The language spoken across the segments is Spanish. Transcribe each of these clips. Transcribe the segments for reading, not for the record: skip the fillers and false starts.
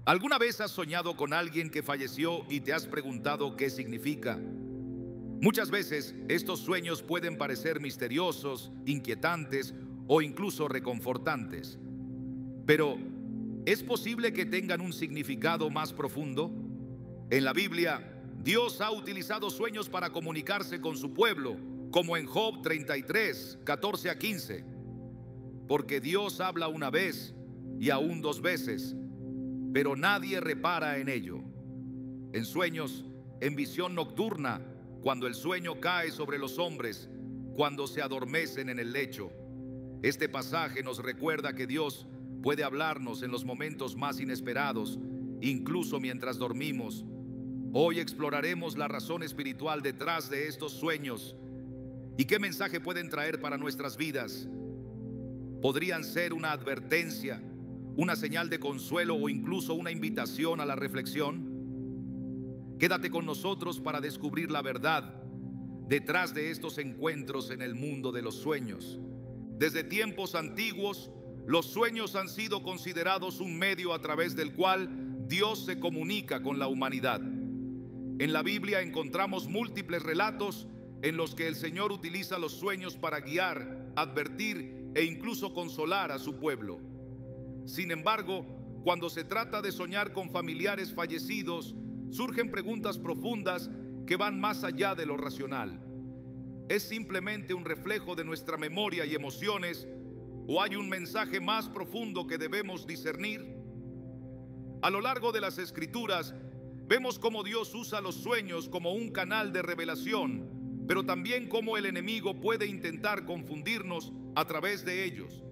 ¿Alguna vez has soñado con alguien que falleció y te has preguntado qué significa? Muchas veces estos sueños pueden parecer misteriosos, inquietantes o incluso reconfortantes. Pero, ¿es posible que tengan un significado más profundo? En la Biblia, Dios ha utilizado sueños para comunicarse con su pueblo, como en Job 33, 14 a 15. Porque Dios habla una vez y aún dos veces, pero nadie repara en ello. En sueños, en visión nocturna, cuando el sueño cae sobre los hombres, cuando se adormecen en el lecho. Este pasaje nos recuerda que Dios puede hablarnos en los momentos más inesperados, incluso mientras dormimos. Hoy exploraremos la razón espiritual detrás de estos sueños y qué mensaje pueden traer para nuestras vidas. Podrían ser una advertencia, una señal de consuelo o incluso una invitación a la reflexión. Quédate con nosotros para descubrir la verdad detrás de estos encuentros en el mundo de los sueños. Desde tiempos antiguos, los sueños han sido considerados un medio a través del cual Dios se comunica con la humanidad. En la Biblia encontramos múltiples relatos en los que el Señor utiliza los sueños para guiar, advertir e incluso consolar a su pueblo. Sin embargo, cuando se trata de soñar con familiares fallecidos, surgen preguntas profundas que van más allá de lo racional. ¿Es simplemente un reflejo de nuestra memoria y emociones o hay un mensaje más profundo que debemos discernir? A lo largo de las Escrituras, vemos cómo Dios usa los sueños como un canal de revelación, pero también cómo el enemigo puede intentar confundirnos a través de ellos.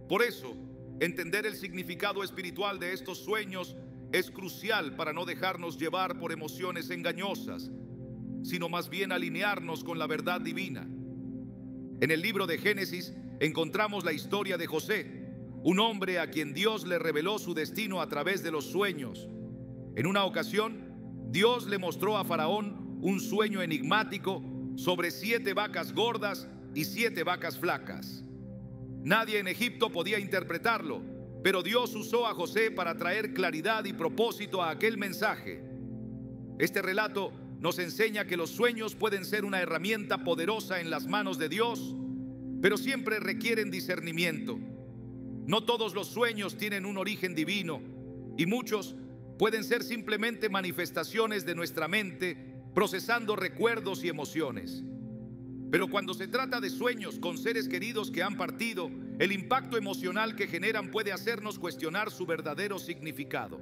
Por eso, entender el significado espiritual de estos sueños es crucial para no dejarnos llevar por emociones engañosas, sino más bien alinearnos con la verdad divina. En el libro de Génesis encontramos la historia de José, un hombre a quien Dios le reveló su destino a través de los sueños. En una ocasión, Dios le mostró a Faraón un sueño enigmático sobre 7 vacas gordas y 7 vacas flacas. Nadie en Egipto podía interpretarlo, pero Dios usó a José para traer claridad y propósito a aquel mensaje. Este relato nos enseña que los sueños pueden ser una herramienta poderosa en las manos de Dios, pero siempre requieren discernimiento. No todos los sueños tienen un origen divino y muchos pueden ser simplemente manifestaciones de nuestra mente procesando recuerdos y emociones. Pero cuando se trata de sueños con seres queridos que han partido, el impacto emocional que generan puede hacernos cuestionar su verdadero significado.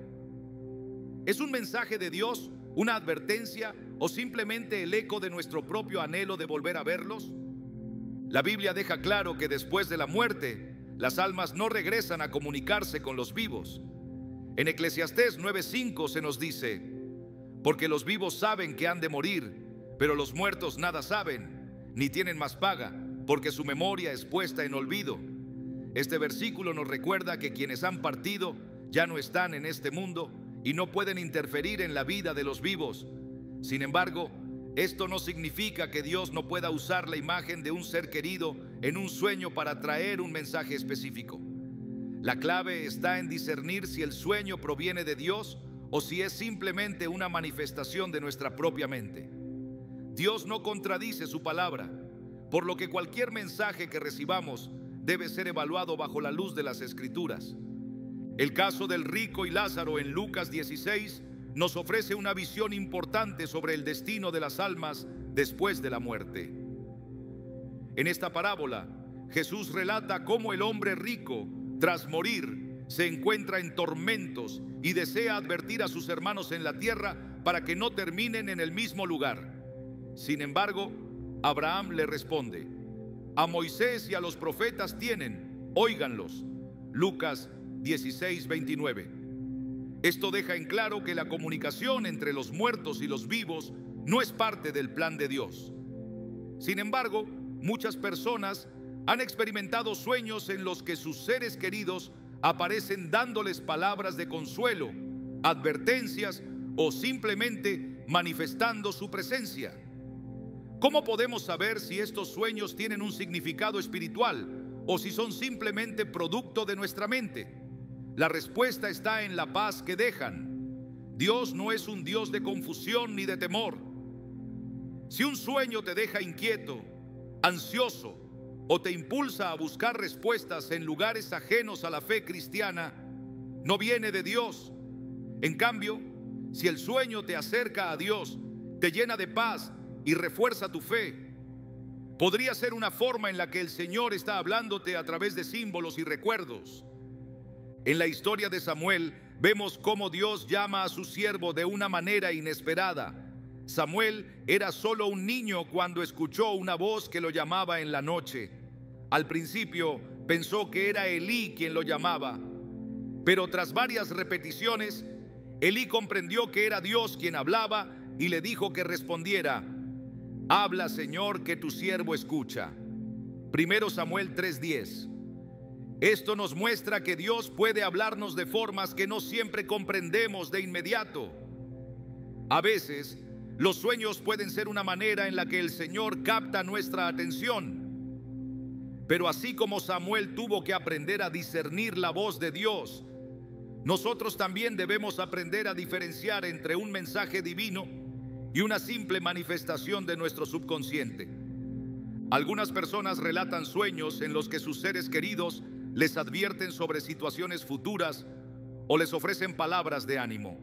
¿Es un mensaje de Dios, una advertencia o simplemente el eco de nuestro propio anhelo de volver a verlos? La Biblia deja claro que después de la muerte, las almas no regresan a comunicarse con los vivos. En Eclesiastés 9:5 se nos dice: porque los vivos saben que han de morir, pero los muertos nada saben, ni tienen más paga, porque su memoria es puesta en olvido. Este versículo nos recuerda que quienes han partido ya no están en este mundo y no pueden interferir en la vida de los vivos. Sin embargo, esto no significa que Dios no pueda usar la imagen de un ser querido en un sueño para traer un mensaje específico. La clave está en discernir si el sueño proviene de Dios o si es simplemente una manifestación de nuestra propia mente. Dios no contradice su palabra, por lo que cualquier mensaje que recibamos debe ser evaluado bajo la luz de las Escrituras. El caso del rico y Lázaro en Lucas 16 nos ofrece una visión importante sobre el destino de las almas después de la muerte. En esta parábola, Jesús relata cómo el hombre rico, tras morir, se encuentra en tormentos y desea advertir a sus hermanos en la tierra para que no terminen en el mismo lugar. Sin embargo, Abraham le responde: a Moisés y a los profetas tienen, óiganlos. Lucas 16:29. Esto deja en claro que la comunicación entre los muertos y los vivos no es parte del plan de Dios. Sin embargo, muchas personas han experimentado sueños en los que sus seres queridos aparecen dándoles palabras de consuelo, advertencias o simplemente manifestando su presencia. ¿Cómo podemos saber si estos sueños tienen un significado espiritual o si son simplemente producto de nuestra mente? la respuesta está en la paz que dejan. Dios no es un Dios de confusión ni de temor. Si un sueño te deja inquieto, ansioso o te impulsa a buscar respuestas en lugares ajenos a la fe cristiana, no viene de Dios. En cambio, si el sueño te acerca a Dios, te llena de paz y refuerza tu fe, podría ser una forma en la que el Señor está hablándote a través de símbolos y recuerdos. En la historia de Samuel vemos cómo Dios llama a su siervo de una manera inesperada. Samuel era solo un niño cuando escuchó una voz que lo llamaba en la noche. Al principio pensó que era Elí quien lo llamaba, pero tras varias repeticiones, Elí comprendió que era Dios quien hablaba y le dijo que respondiera: habla, Señor, que tu siervo escucha. 1 Samuel 3:10. Esto nos muestra que Dios puede hablarnos de formas que no siempre comprendemos de inmediato. A veces, los sueños pueden ser una manera en la que el Señor capta nuestra atención. Pero así como Samuel tuvo que aprender a discernir la voz de Dios, nosotros también debemos aprender a diferenciar entre un mensaje divino y una simple manifestación de nuestro subconsciente. Algunas personas relatan sueños en los que sus seres queridos les advierten sobre situaciones futuras o les ofrecen palabras de ánimo.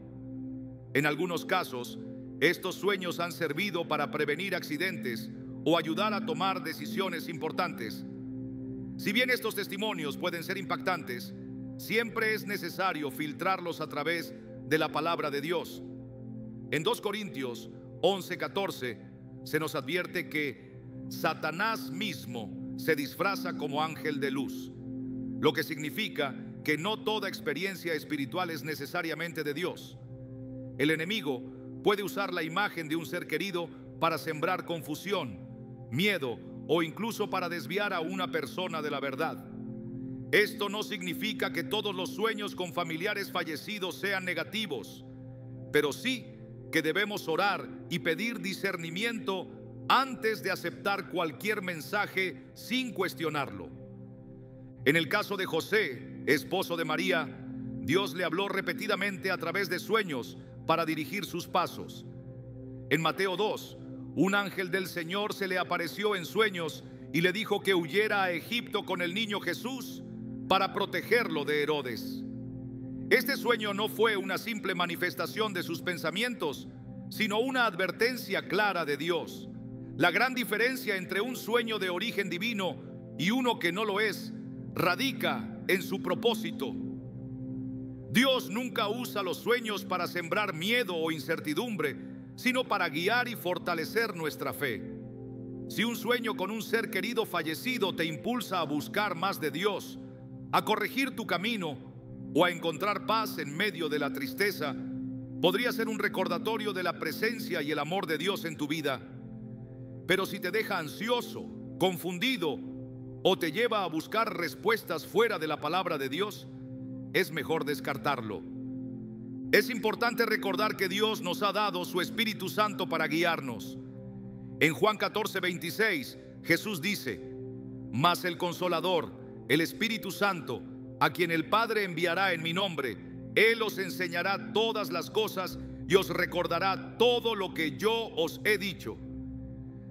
En algunos casos, estos sueños han servido para prevenir accidentes o ayudar a tomar decisiones importantes. Si bien estos testimonios pueden ser impactantes, siempre es necesario filtrarlos a través de la palabra de Dios. En 2 Corintios 11:14 se nos advierte que Satanás mismo se disfraza como ángel de luz, lo que significa que no toda experiencia espiritual es necesariamente de Dios. El enemigo puede usar la imagen de un ser querido para sembrar confusión, miedo o incluso para desviar a una persona de la verdad. Esto no significa que todos los sueños con familiares fallecidos sean negativos, pero sí que debemos orar y pedir discernimiento antes de aceptar cualquier mensaje sin cuestionarlo. En el caso de José, esposo de María, Dios le habló repetidamente a través de sueños para dirigir sus pasos. En Mateo 2, un ángel del Señor se le apareció en sueños y le dijo que huyera a Egipto con el niño Jesús para protegerlo de Herodes. Este sueño no fue una simple manifestación de sus pensamientos, sino una advertencia clara de Dios. La gran diferencia entre un sueño de origen divino y uno que no lo es radica en su propósito. Dios nunca usa los sueños para sembrar miedo o incertidumbre, sino para guiar y fortalecer nuestra fe. Si un sueño con un ser querido fallecido te impulsa a buscar más de Dios, a corregir tu camino o a encontrar paz en medio de la tristeza, podría ser un recordatorio de la presencia y el amor de Dios en tu vida. Pero si te deja ansioso, confundido o te lleva a buscar respuestas fuera de la palabra de Dios, es mejor descartarlo. Es importante recordar que Dios nos ha dado su Espíritu Santo para guiarnos. En Juan 14:26, Jesús dice: mas el Consolador, el Espíritu Santo, a quien el Padre enviará en mi nombre, Él os enseñará todas las cosas y os recordará todo lo que yo os he dicho.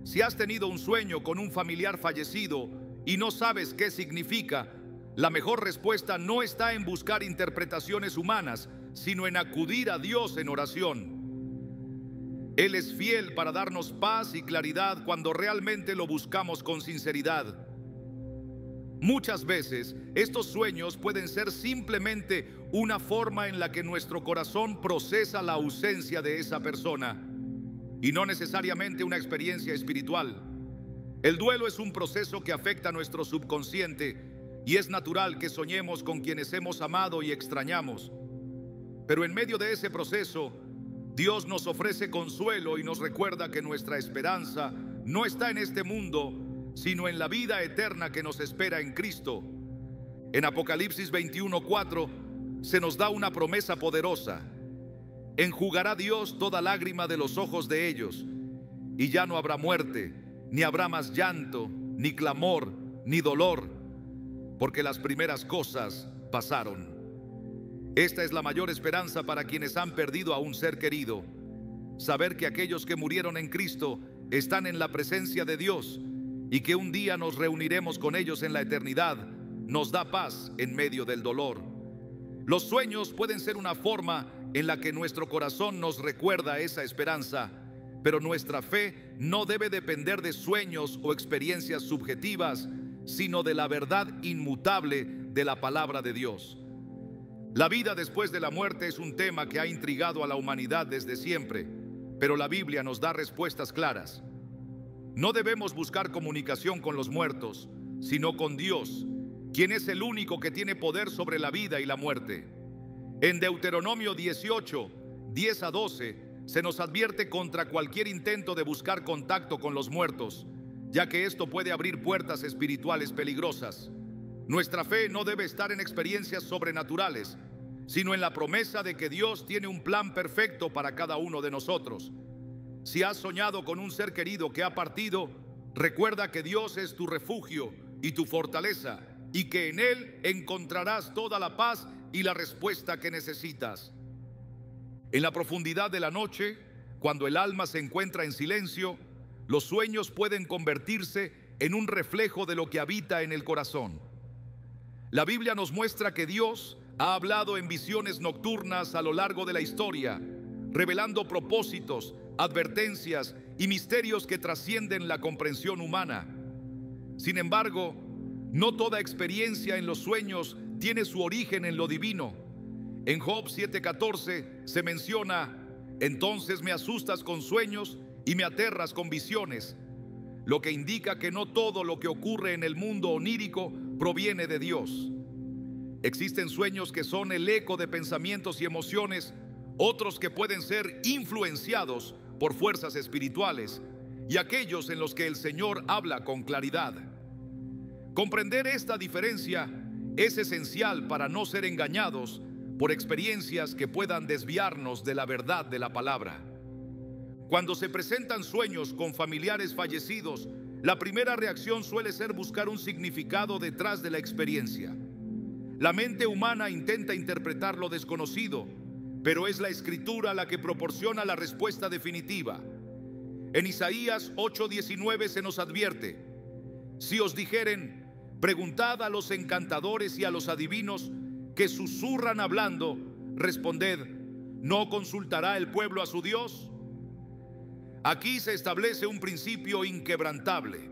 Si has tenido un sueño con un familiar fallecido y no sabes qué significa, la mejor respuesta no está en buscar interpretaciones humanas, sino en acudir a Dios en oración. Él es fiel para darnos paz y claridad cuando realmente lo buscamos con sinceridad. Muchas veces estos sueños pueden ser simplemente una forma en la que nuestro corazón procesa la ausencia de esa persona, y no necesariamente una experiencia espiritual. El duelo es un proceso que afecta a nuestro subconsciente y es natural que soñemos con quienes hemos amado y extrañamos. Pero en medio de ese proceso, Dios nos ofrece consuelo y nos recuerda que nuestra esperanza no está en este mundo, sino en la vida eterna que nos espera en Cristo. En Apocalipsis 21:4 se nos da una promesa poderosa: enjugará Dios toda lágrima de los ojos de ellos, y ya no habrá muerte, ni habrá más llanto, ni clamor, ni dolor, porque las primeras cosas pasaron. Esta es la mayor esperanza para quienes han perdido a un ser querido. Saber que aquellos que murieron en Cristo están en la presencia de Dios y que un día nos reuniremos con ellos en la eternidad nos da paz en medio del dolor. Los sueños pueden ser una forma en la que nuestro corazón nos recuerda esa esperanza, pero nuestra fe no debe depender de sueños o experiencias subjetivas, sino de la verdad inmutable de la palabra de Dios. La vida después de la muerte es un tema que ha intrigado a la humanidad desde siempre, pero la Biblia nos da respuestas claras. No debemos buscar comunicación con los muertos, sino con Dios, quien es el único que tiene poder sobre la vida y la muerte. En Deuteronomio 18, 10 a 12, se nos advierte contra cualquier intento de buscar contacto con los muertos, ya que esto puede abrir puertas espirituales peligrosas. Nuestra fe no debe estar en experiencias sobrenaturales, sino en la promesa de que Dios tiene un plan perfecto para cada uno de nosotros. Si has soñado con un ser querido que ha partido, recuerda que Dios es tu refugio y tu fortaleza, y que en Él encontrarás toda la paz y la respuesta que necesitas. En la profundidad de la noche, cuando el alma se encuentra en silencio, los sueños pueden convertirse en un reflejo de lo que habita en el corazón. La Biblia nos muestra que Dios ha hablado en visiones nocturnas a lo largo de la historia, revelando propósitos, advertencias y misterios que trascienden la comprensión humana. Sin embargo, no toda experiencia en los sueños tiene su origen en lo divino. En Job 7:14 se menciona: entonces me asustas con sueños y me aterras con visiones, lo que indica que no todo lo que ocurre en el mundo onírico proviene de Dios. Existen sueños que son el eco de pensamientos y emociones, otros que pueden ser influenciados por fuerzas espirituales, y aquellos en los que el Señor habla con claridad. Comprender esta diferencia es esencial para no ser engañados por experiencias que puedan desviarnos de la verdad de la palabra. Cuando se presentan sueños con familiares fallecidos, la primera reacción suele ser buscar un significado detrás de la experiencia. La mente humana intenta interpretar lo desconocido, pero es la Escritura la que proporciona la respuesta definitiva. En Isaías 8:19 se nos advierte: si os dijeren, preguntad a los encantadores y a los adivinos que susurran hablando, responded, ¿no consultará el pueblo a su Dios? Aquí se establece un principio inquebrantable.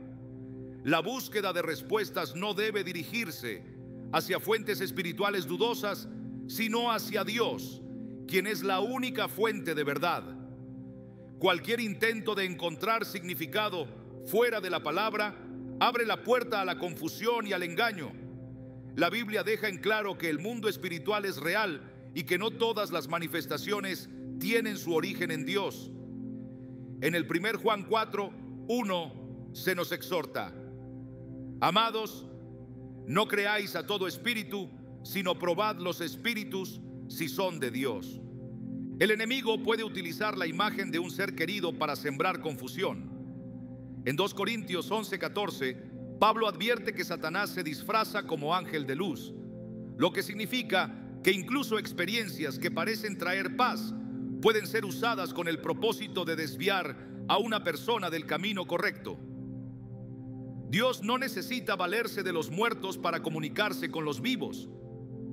La búsqueda de respuestas no debe dirigirse hacia fuentes espirituales dudosas, sino hacia Dios, quien es la única fuente de verdad. Cualquier intento de encontrar significado fuera de la palabra abre la puerta a la confusión y al engaño. La Biblia deja en claro que el mundo espiritual es real y que no todas las manifestaciones tienen su origen en Dios. En el 1 Juan 4:1 se nos exhorta: amados, no creáis a todo espíritu, sino probad los espíritus si son de Dios. El enemigo puede utilizar la imagen de un ser querido para sembrar confusión. En 2 Corintios 11:14, Pablo advierte que Satanás se disfraza como ángel de luz, lo que significa que incluso experiencias que parecen traer paz pueden ser usadas con el propósito de desviar a una persona del camino correcto. Dios no necesita valerse de los muertos para comunicarse con los vivos.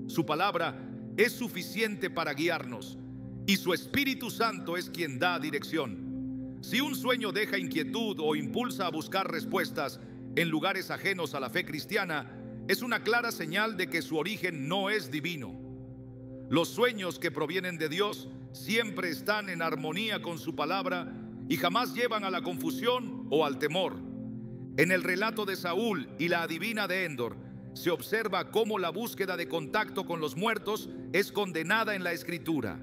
Su palabra es suficiente para guiarnos, y su Espíritu Santo es quien da dirección. Si un sueño deja inquietud o impulsa a buscar respuestas en lugares ajenos a la fe cristiana, es una clara señal de que su origen no es divino. Los sueños que provienen de Dios siempre están en armonía con su palabra y jamás llevan a la confusión o al temor. En el relato de Saúl y la adivina de Endor, se observa cómo la búsqueda de contacto con los muertos es condenada en la Escritura.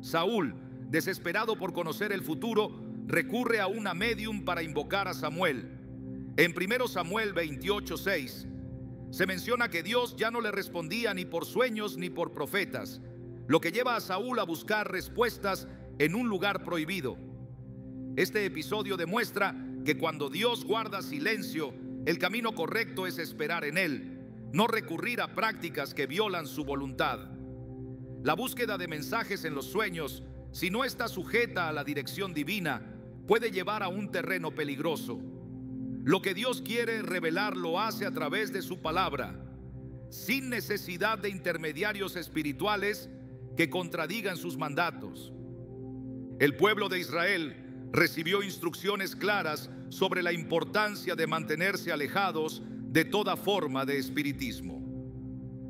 Saúl, desesperado por conocer el futuro, recurre a una medium para invocar a Samuel. En 1 Samuel 28:6 se menciona que Dios ya no le respondía ni por sueños ni por profetas, lo que lleva a Saúl a buscar respuestas en un lugar prohibido. Este episodio demuestra que cuando Dios guarda silencio, el camino correcto es esperar en Él, no recurrir a prácticas que violan su voluntad. La búsqueda de mensajes en los sueños, si no está sujeta a la dirección divina, puede llevar a un terreno peligroso. Lo que Dios quiere revelar lo hace a través de su palabra, sin necesidad de intermediarios espirituales que contradigan sus mandatos. El pueblo de Israel recibió instrucciones claras sobre la importancia de mantenerse alejados de toda forma de espiritismo.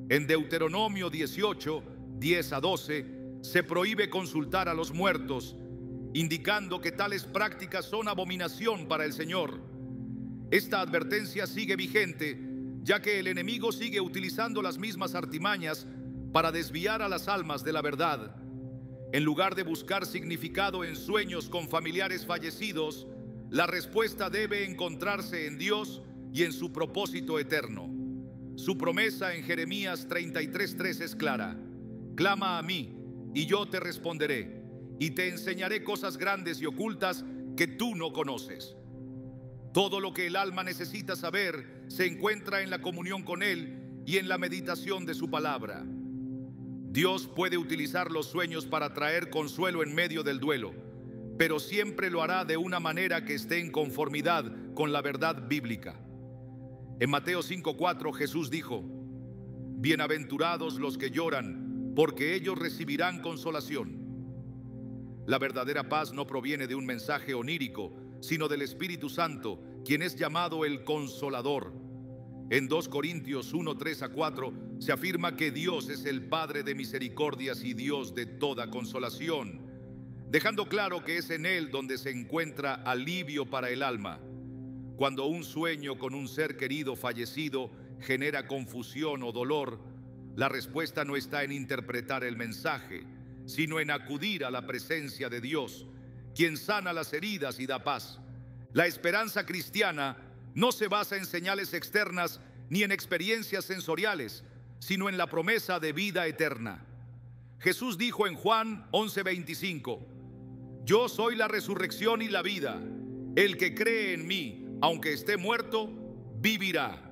En Deuteronomio 18, 10 a 12, se prohíbe consultar a los muertos, indicando que tales prácticas son abominación para el Señor. Esta advertencia sigue vigente, ya que el enemigo sigue utilizando las mismas artimañas para desviar a las almas de la verdad. En lugar de buscar significado en sueños con familiares fallecidos, la respuesta debe encontrarse en Dios y en su propósito eterno. Su promesa en Jeremías 33:3 es clara: clama a mí y yo te responderé, y te enseñaré cosas grandes y ocultas que tú no conoces. Todo lo que el alma necesita saber se encuentra en la comunión con Él y en la meditación de su palabra. Dios puede utilizar los sueños para traer consuelo en medio del duelo, pero siempre lo hará de una manera que esté en conformidad con la verdad bíblica. En Mateo 5:4 Jesús dijo: bienaventurados los que lloran, porque ellos recibirán consolación. La verdadera paz no proviene de un mensaje onírico, sino del Espíritu Santo, quien es llamado el Consolador. En 2 Corintios 1, 3 a 4 se afirma que Dios es el Padre de misericordias y Dios de toda consolación, dejando claro que es en Él donde se encuentra alivio para el alma. Cuando un sueño con un ser querido fallecido genera confusión o dolor, la respuesta no está en interpretar el mensaje, sino en acudir a la presencia de Dios, quien sana las heridas y da paz. La esperanza cristiana no se basa en señales externas ni en experiencias sensoriales, sino en la promesa de vida eterna. Jesús dijo en Juan 11:25: yo soy la resurrección y la vida. El que cree en mí, aunque esté muerto, vivirá.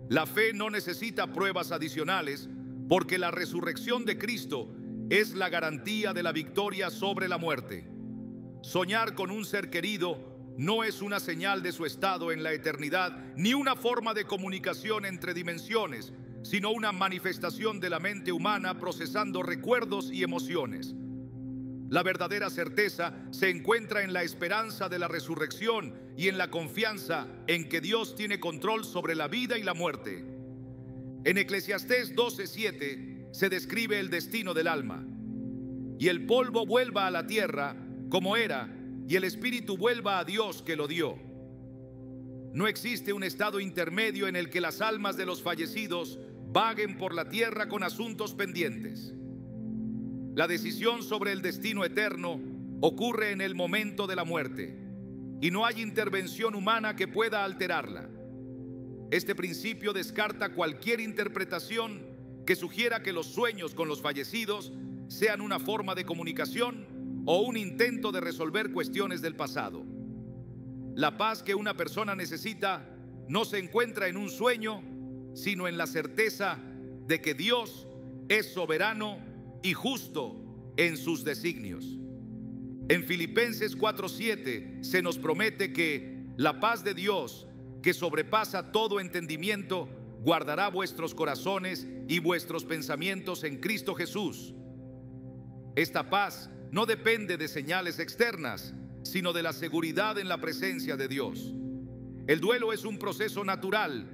La fe no necesita pruebas adicionales, porque la resurrección de Cristo es la garantía de la victoria sobre la muerte. Soñar con un ser querido no es una señal de su estado en la eternidad, ni una forma de comunicación entre dimensiones, sino una manifestación de la mente humana procesando recuerdos y emociones. La verdadera certeza se encuentra en la esperanza de la resurrección y en la confianza en que Dios tiene control sobre la vida y la muerte. En Eclesiastés 12:7 se describe el destino del alma: y el polvo vuelva a la tierra como era, y el espíritu vuelva a Dios que lo dio. No existe un estado intermedio en el que las almas de los fallecidos vaguen por la tierra con asuntos pendientes. La decisión sobre el destino eterno ocurre en el momento de la muerte, y no hay intervención humana que pueda alterarla. Este principio descarta cualquier interpretación que sugiera que los sueños con los fallecidos sean una forma de comunicación o un intento de resolver cuestiones del pasado. La paz que una persona necesita no se encuentra en un sueño, sino en la certeza de que Dios es soberano y justo en sus designios. En Filipenses 4:7 se nos promete que la paz de Dios, que sobrepasa todo entendimiento, guardará vuestros corazones y vuestros pensamientos en Cristo Jesús. Esta paz no depende de señales externas, sino de la seguridad en la presencia de Dios. El duelo es un proceso natural,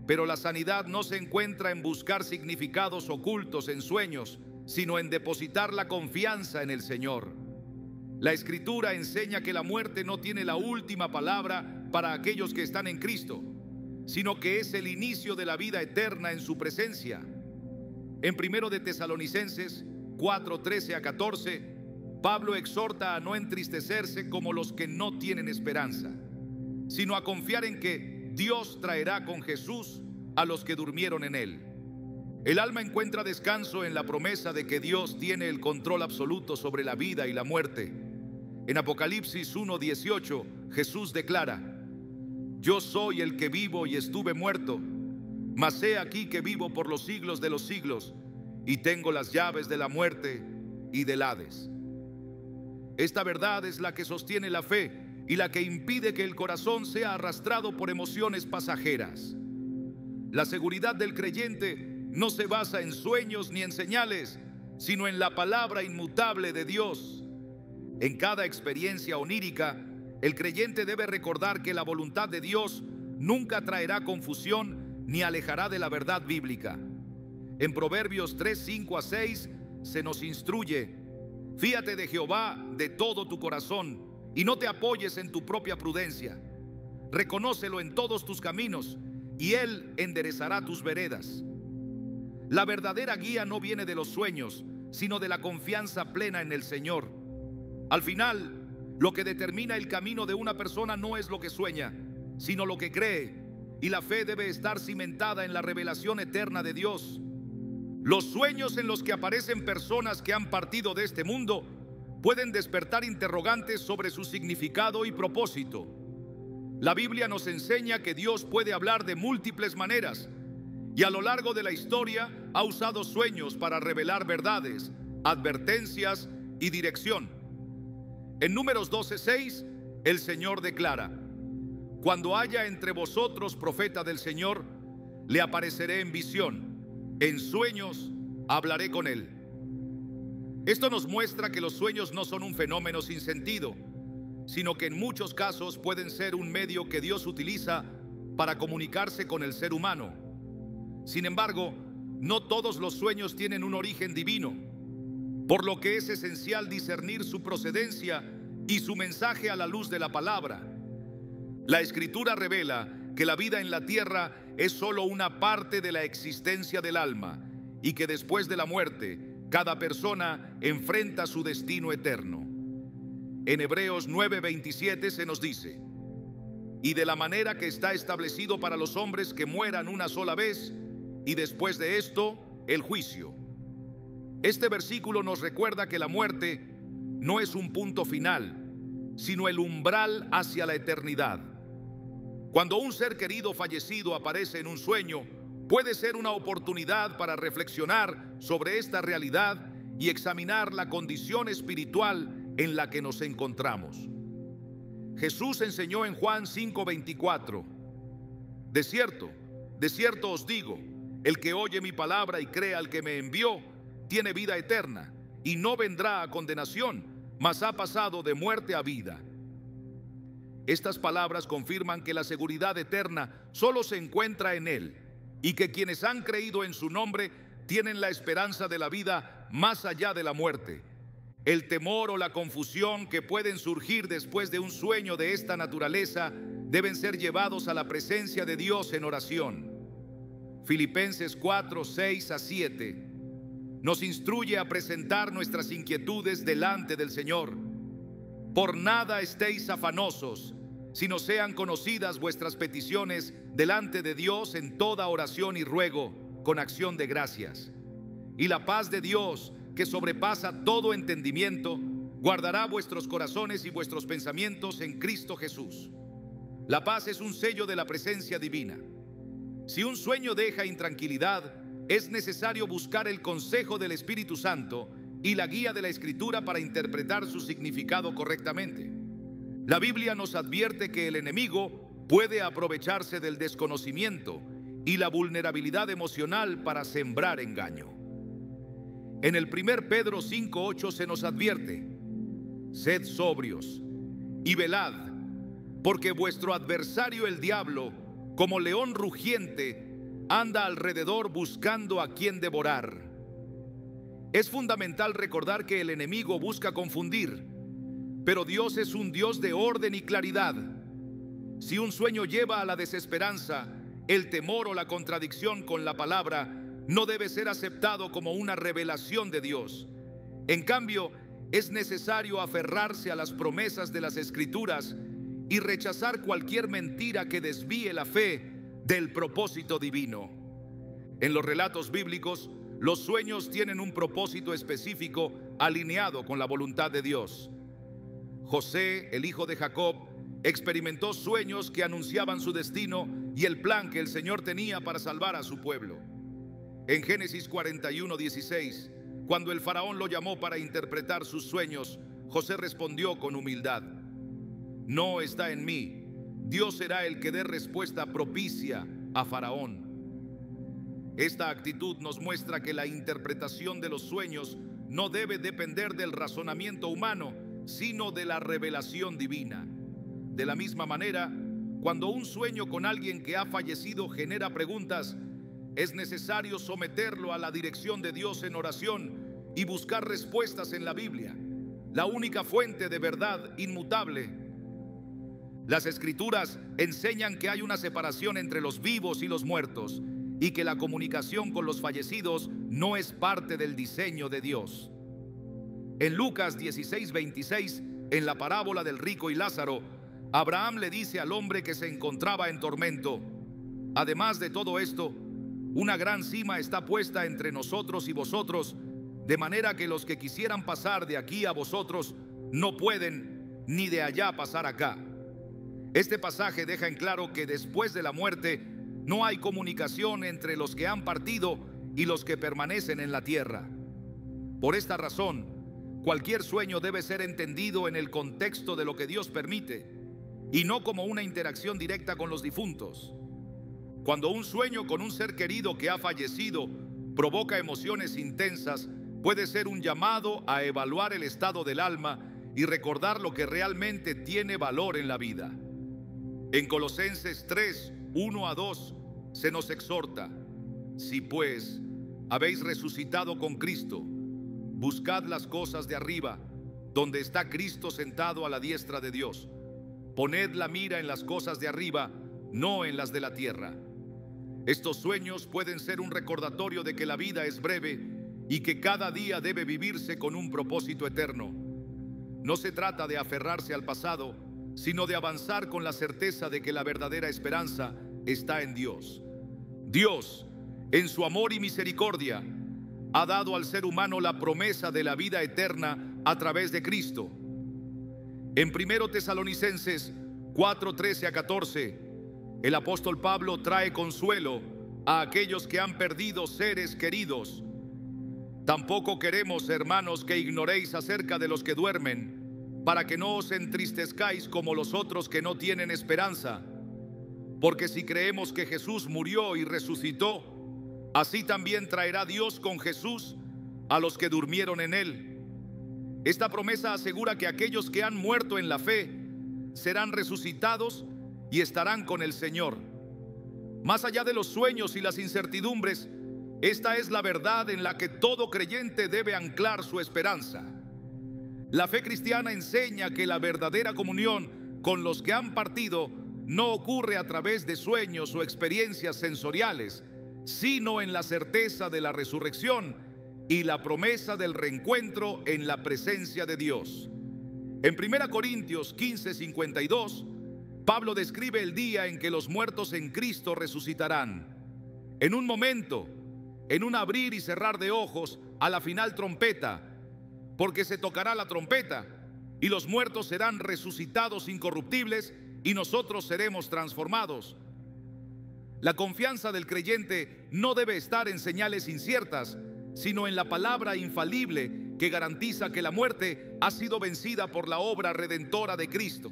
pero la sanidad no se encuentra en buscar significados ocultos en sueños, sino en depositar la confianza en el Señor. La Escritura enseña que la muerte no tiene la última palabra para aquellos que están en Cristo, sino que es el inicio de la vida eterna en su presencia. En 1 de Tesalonicenses 4:13 a 14, Pablo exhorta a no entristecerse como los que no tienen esperanza, sino a confiar en que Dios traerá con Jesús a los que durmieron en él. El alma encuentra descanso en la promesa de que Dios tiene el control absoluto sobre la vida y la muerte. En Apocalipsis 1:18, Jesús declara: yo soy el que vivo y estuve muerto, mas he aquí que vivo por los siglos de los siglos, y tengo las llaves de la muerte y del Hades. Esta verdad es la que sostiene la fe y la que impide que el corazón sea arrastrado por emociones pasajeras. La seguridad del creyente no se basa en sueños ni en señales, sino en la palabra inmutable de Dios. En cada experiencia onírica, el creyente debe recordar que la voluntad de Dios nunca traerá confusión ni alejará de la verdad bíblica. En Proverbios 3, 5 a 6 se nos instruye: fíate de Jehová de todo tu corazón y no te apoyes en tu propia prudencia. Reconócelo en todos tus caminos y Él enderezará tus veredas. La verdadera guía no viene de los sueños, sino de la confianza plena en el Señor. Al final, lo que determina el camino de una persona no es lo que sueña, sino lo que cree, y la fe debe estar cimentada en la revelación eterna de Dios. Los sueños en los que aparecen personas que han partido de este mundo pueden despertar interrogantes sobre su significado y propósito. La Biblia nos enseña que Dios puede hablar de múltiples maneras y a lo largo de la historia ha usado sueños para revelar verdades, advertencias y dirección. En Números 12:6, el Señor declara: cuando haya entre vosotros profeta del Señor, le apareceré en visión, en sueños hablaré con él. Esto nos muestra que los sueños no son un fenómeno sin sentido, sino que en muchos casos pueden ser un medio que Dios utiliza para comunicarse con el ser humano. Sin embargo, no todos los sueños tienen un origen divino, por lo que es esencial discernir su procedencia y su mensaje a la luz de la palabra. La Escritura revela que la vida en la tierra es solo una parte de la existencia del alma y que después de la muerte, cada persona enfrenta su destino eterno. En Hebreos 9:27 se nos dice: y de la manera que está establecido para los hombres que mueran una sola vez, y después de esto, el juicio. Este versículo nos recuerda que la muerte no es un punto final, sino el umbral hacia la eternidad. Cuando un ser querido fallecido aparece en un sueño, puede ser una oportunidad para reflexionar sobre esta realidad y examinar la condición espiritual en la que nos encontramos. Jesús enseñó en Juan 5:24: de cierto os digo, el que oye mi palabra y cree al que me envió, tiene vida eterna, y no vendrá a condenación, mas ha pasado de muerte a vida. Estas palabras confirman que la seguridad eterna solo se encuentra en Él, y que quienes han creído en su nombre tienen la esperanza de la vida más allá de la muerte. El temor o la confusión que pueden surgir después de un sueño de esta naturaleza deben ser llevados a la presencia de Dios en oración. Filipenses 4:6 a 7 nos instruye a presentar nuestras inquietudes delante del Señor. Por nada estéis afanosos, sino sean conocidas vuestras peticiones delante de Dios en toda oración y ruego, con acción de gracias. Y la paz de Dios, que sobrepasa todo entendimiento, guardará vuestros corazones y vuestros pensamientos en Cristo Jesús. La paz es un sello de la presencia divina. Si un sueño deja intranquilidad, es necesario buscar el consejo del Espíritu Santo y la guía de la Escritura para interpretar su significado correctamente. La Biblia nos advierte que el enemigo puede aprovecharse del desconocimiento y la vulnerabilidad emocional para sembrar engaño. En el 1 Pedro 5:8 se nos advierte: sed sobrios y velad, porque vuestro adversario el diablo, como león rugiente, anda alrededor buscando a quien devorar. Es fundamental recordar que el enemigo busca confundir, pero Dios es un Dios de orden y claridad. Si un sueño lleva a la desesperanza, el temor o la contradicción con la palabra, no debe ser aceptado como una revelación de Dios. En cambio, es necesario aferrarse a las promesas de las Escrituras y rechazar cualquier mentira que desvíe la fe del propósito divino. En los relatos bíblicos, los sueños tienen un propósito específico alineado con la voluntad de Dios. José, el hijo de Jacob, experimentó sueños que anunciaban su destino y el plan que el Señor tenía para salvar a su pueblo. En Génesis 41:16, cuando el faraón lo llamó para interpretar sus sueños, José respondió con humildad: no está en mí. Dios será el que dé respuesta propicia a Faraón. Esta actitud nos muestra que la interpretación de los sueños no debe depender del razonamiento humano, sino de la revelación divina. De la misma manera, cuando un sueño con alguien que ha fallecido genera preguntas, es necesario someterlo a la dirección de Dios en oración y buscar respuestas en la Biblia, la única fuente de verdad inmutable. Las Escrituras enseñan que hay una separación entre los vivos y los muertos y que la comunicación con los fallecidos no es parte del diseño de Dios. En Lucas 16:26, en la parábola del rico y Lázaro, Abraham le dice al hombre que se encontraba en tormento: además de todo esto, una gran sima está puesta entre nosotros y vosotros, de manera que los que quisieran pasar de aquí a vosotros no pueden, ni de allá pasar acá. Este pasaje deja en claro que después de la muerte no hay comunicación entre los que han partido y los que permanecen en la tierra. Por esta razón, cualquier sueño debe ser entendido en el contexto de lo que Dios permite y no como una interacción directa con los difuntos. Cuando un sueño con un ser querido que ha fallecido provoca emociones intensas, puede ser un llamado a evaluar el estado del alma y recordar lo que realmente tiene valor en la vida. En Colosenses 3, 1-2 se nos exhorta: si pues habéis resucitado con Cristo, buscad las cosas de arriba, donde está Cristo sentado a la diestra de Dios. Poned la mira en las cosas de arriba, no en las de la tierra. Estos sueños pueden ser un recordatorio de que la vida es breve y que cada día debe vivirse con un propósito eterno. No se trata de aferrarse al pasado, sino de avanzar con la certeza de que la verdadera esperanza está en Dios. Dios, en su amor y misericordia, ha dado al ser humano la promesa de la vida eterna a través de Cristo. En 1 Tesalonicenses 4:13-14, el apóstol Pablo trae consuelo a aquellos que han perdido seres queridos. Tampoco queremos, hermanos, que ignoréis acerca de los que duermen, para que no os entristezcáis como los otros que no tienen esperanza. Porque si creemos que Jesús murió y resucitó, así también traerá Dios con Jesús a los que durmieron en él. Esta promesa asegura que aquellos que han muerto en la fe serán resucitados y estarán con el Señor. Más allá de los sueños y las incertidumbres, esta es la verdad en la que todo creyente debe anclar su esperanza. La fe cristiana enseña que la verdadera comunión con los que han partido no ocurre a través de sueños o experiencias sensoriales, sino en la certeza de la resurrección y la promesa del reencuentro en la presencia de Dios. En 1 Corintios 15:52, Pablo describe el día en que los muertos en Cristo resucitarán. En un momento, en un abrir y cerrar de ojos, a la final trompeta, porque se tocará la trompeta y los muertos serán resucitados incorruptibles y nosotros seremos transformados. La confianza del creyente no debe estar en señales inciertas, sino en la palabra infalible que garantiza que la muerte ha sido vencida por la obra redentora de Cristo.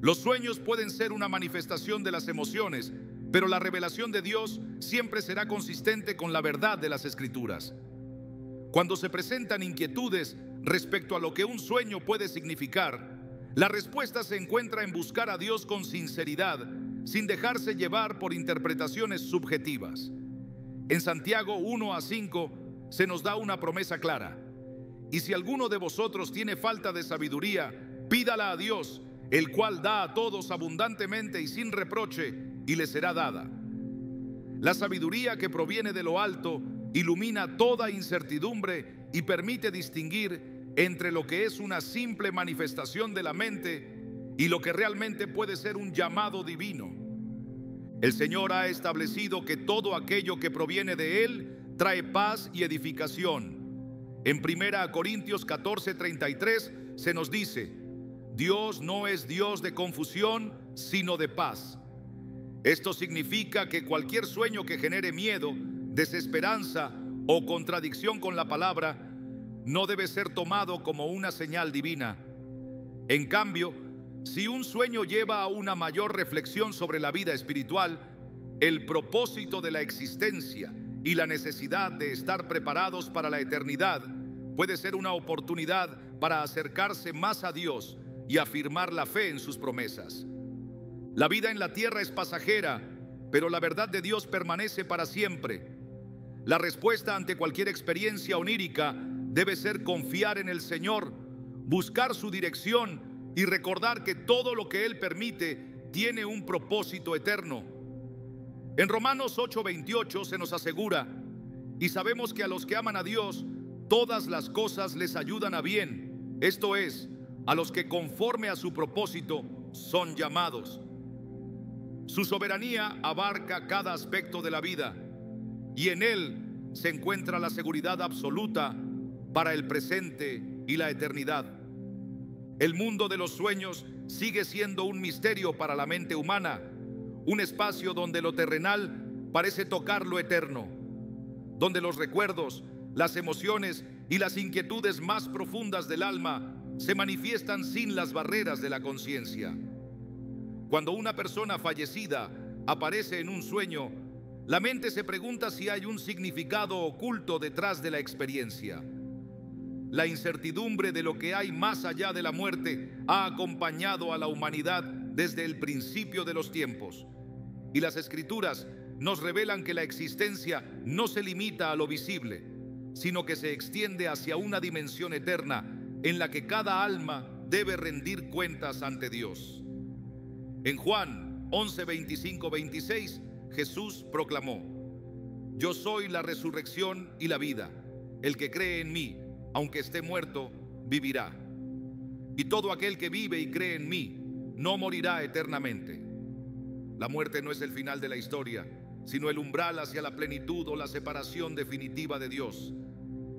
Los sueños pueden ser una manifestación de las emociones, pero la revelación de Dios siempre será consistente con la verdad de las Escrituras. Cuando se presentan inquietudes respecto a lo que un sueño puede significar, la respuesta se encuentra en buscar a Dios con sinceridad, sin dejarse llevar por interpretaciones subjetivas. En Santiago 1-5 se nos da una promesa clara: y si alguno de vosotros tiene falta de sabiduría, pídala a Dios, el cual da a todos abundantemente y sin reproche, y le será dada. La sabiduría que proviene de lo alto ilumina toda incertidumbre y permite distinguir entre lo que es una simple manifestación de la mente y lo que realmente puede ser un llamado divino. El Señor ha establecido que todo aquello que proviene de Él trae paz y edificación. En 1 Corintios 14:33 se nos dice: Dios no es Dios de confusión, sino de paz. Esto significa que cualquier sueño que genere miedo desesperanza o contradicción con la palabra, no debe ser tomado como una señal divina. En cambio, si un sueño lleva a una mayor reflexión sobre la vida espiritual, el propósito de la existencia y la necesidad de estar preparados para la eternidad, puede ser una oportunidad para acercarse más a Dios y afirmar la fe en sus promesas. La vida en la tierra es pasajera, pero la verdad de Dios permanece para siempre. La respuesta ante cualquier experiencia onírica debe ser confiar en el Señor, buscar su dirección y recordar que todo lo que Él permite tiene un propósito eterno. En Romanos 8:28 se nos asegura: y sabemos que a los que aman a Dios, todas las cosas les ayudan a bien, esto es, a los que conforme a su propósito son llamados. Su soberanía abarca cada aspecto de la vida y en Él se encuentra la seguridad absoluta para el presente y la eternidad. El mundo de los sueños sigue siendo un misterio para la mente humana, un espacio donde lo terrenal parece tocar lo eterno, donde los recuerdos, las emociones y las inquietudes más profundas del alma se manifiestan sin las barreras de la conciencia. Cuando una persona fallecida aparece en un sueño, la mente se pregunta si hay un significado oculto detrás de la experiencia. La incertidumbre de lo que hay más allá de la muerte ha acompañado a la humanidad desde el principio de los tiempos. Y las Escrituras nos revelan que la existencia no se limita a lo visible, sino que se extiende hacia una dimensión eterna en la que cada alma debe rendir cuentas ante Dios. En Juan 11, 25, 26, Jesús proclamó: yo soy la resurrección y la vida. El que cree en mí, aunque esté muerto, vivirá. Y todo aquel que vive y cree en mí, no morirá eternamente. La muerte no es el final de la historia, sino el umbral hacia la plenitud o la separación definitiva de Dios.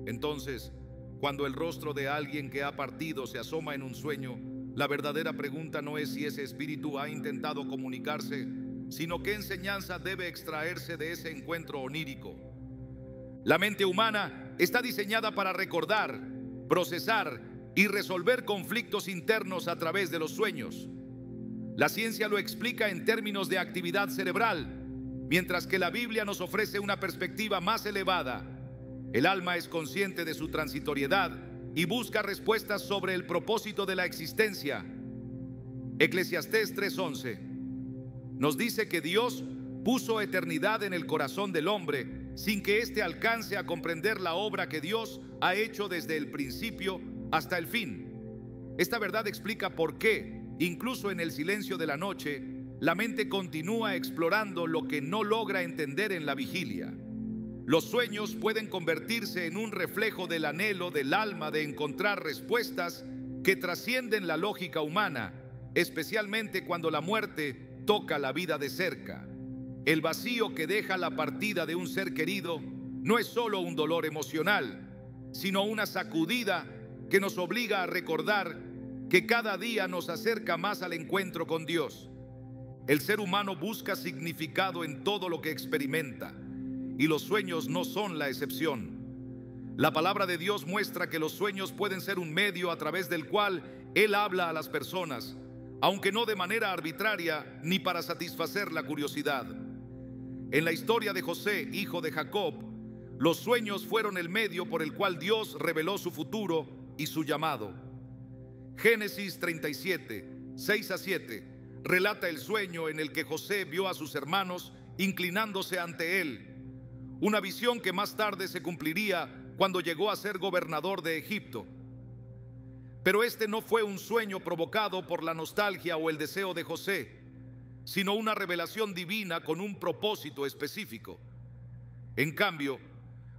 Entonces, cuando el rostro de alguien que ha partido se asoma en un sueño, la verdadera pregunta no es si ese espíritu ha intentado comunicarse, sino qué enseñanza debe extraerse de ese encuentro onírico. La mente humana está diseñada para recordar, procesar y resolver conflictos internos a través de los sueños. La ciencia lo explica en términos de actividad cerebral, mientras que la Biblia nos ofrece una perspectiva más elevada. El alma es consciente de su transitoriedad y busca respuestas sobre el propósito de la existencia. Eclesiastés 3:11 nos dice que Dios puso eternidad en el corazón del hombre sin que éste alcance a comprender la obra que Dios ha hecho desde el principio hasta el fin. Esta verdad explica por qué, incluso en el silencio de la noche, la mente continúa explorando lo que no logra entender en la vigilia. Los sueños pueden convertirse en un reflejo del anhelo del alma de encontrar respuestas que trascienden la lógica humana, especialmente cuando la muerte toca la vida de cerca. El vacío que deja la partida de un ser querido no es solo un dolor emocional, sino una sacudida que nos obliga a recordar que cada día nos acerca más al encuentro con Dios. El ser humano busca significado en todo lo que experimenta, y los sueños no son la excepción. La palabra de Dios muestra que los sueños pueden ser un medio a través del cual Él habla a las personas, aunque no de manera arbitraria ni para satisfacer la curiosidad. En la historia de José, hijo de Jacob, los sueños fueron el medio por el cual Dios reveló su futuro y su llamado. Génesis 37, 6-7 relata el sueño en el que José vio a sus hermanos inclinándose ante él, una visión que más tarde se cumpliría cuando llegó a ser gobernador de Egipto. Pero este no fue un sueño provocado por la nostalgia o el deseo de José, sino una revelación divina con un propósito específico. En cambio,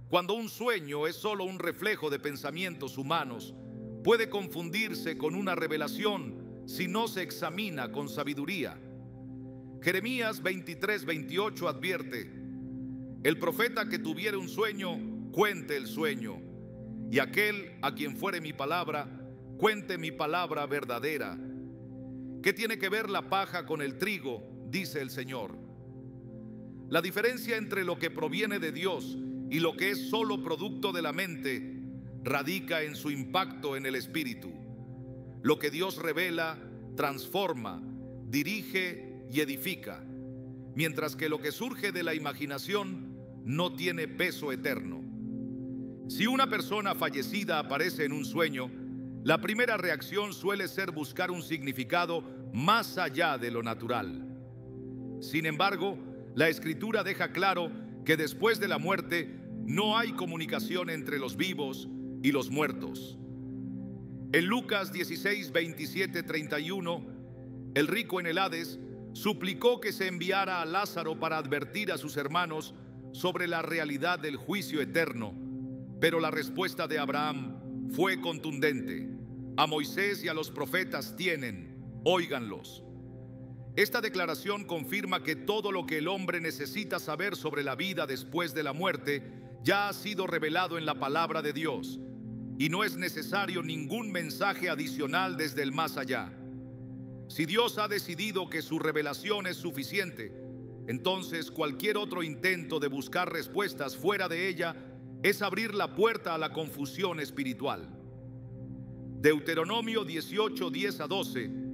cuando un sueño es solo un reflejo de pensamientos humanos, puede confundirse con una revelación si no se examina con sabiduría. Jeremías 23:28 advierte: el profeta que tuviere un sueño, cuente el sueño, y aquel a quien fuere mi palabra, cuente mi palabra verdadera. ¿Qué tiene que ver la paja con el trigo?, dice el Señor. la diferencia entre lo que proviene de Dios y lo que es solo producto de la mente radica en su impacto en el espíritu. Lo que Dios revela, transforma, dirige y edifica, mientras que lo que surge de la imaginación no tiene peso eterno. Si una persona fallecida aparece en un sueño, la primera reacción suele ser buscar un significado más allá de lo natural. Sin embargo, la Escritura deja claro que después de la muerte no hay comunicación entre los vivos y los muertos. En Lucas 16, 27, 31, el rico en el Hades suplicó que se enviara a Lázaro para advertir a sus hermanos sobre la realidad del juicio eterno, pero la respuesta de Abraham fue contundente: a Moisés y a los profetas tienen, óiganlos. Esta declaración confirma que todo lo que el hombre necesita saber sobre la vida después de la muerte ya ha sido revelado en la palabra de Dios, y no es necesario ningún mensaje adicional desde el más allá. Si Dios ha decidido que su revelación es suficiente, entonces cualquier otro intento de buscar respuestas fuera de ella es abrir la puerta a la confusión espiritual. Deuteronomio 18, 10 a 12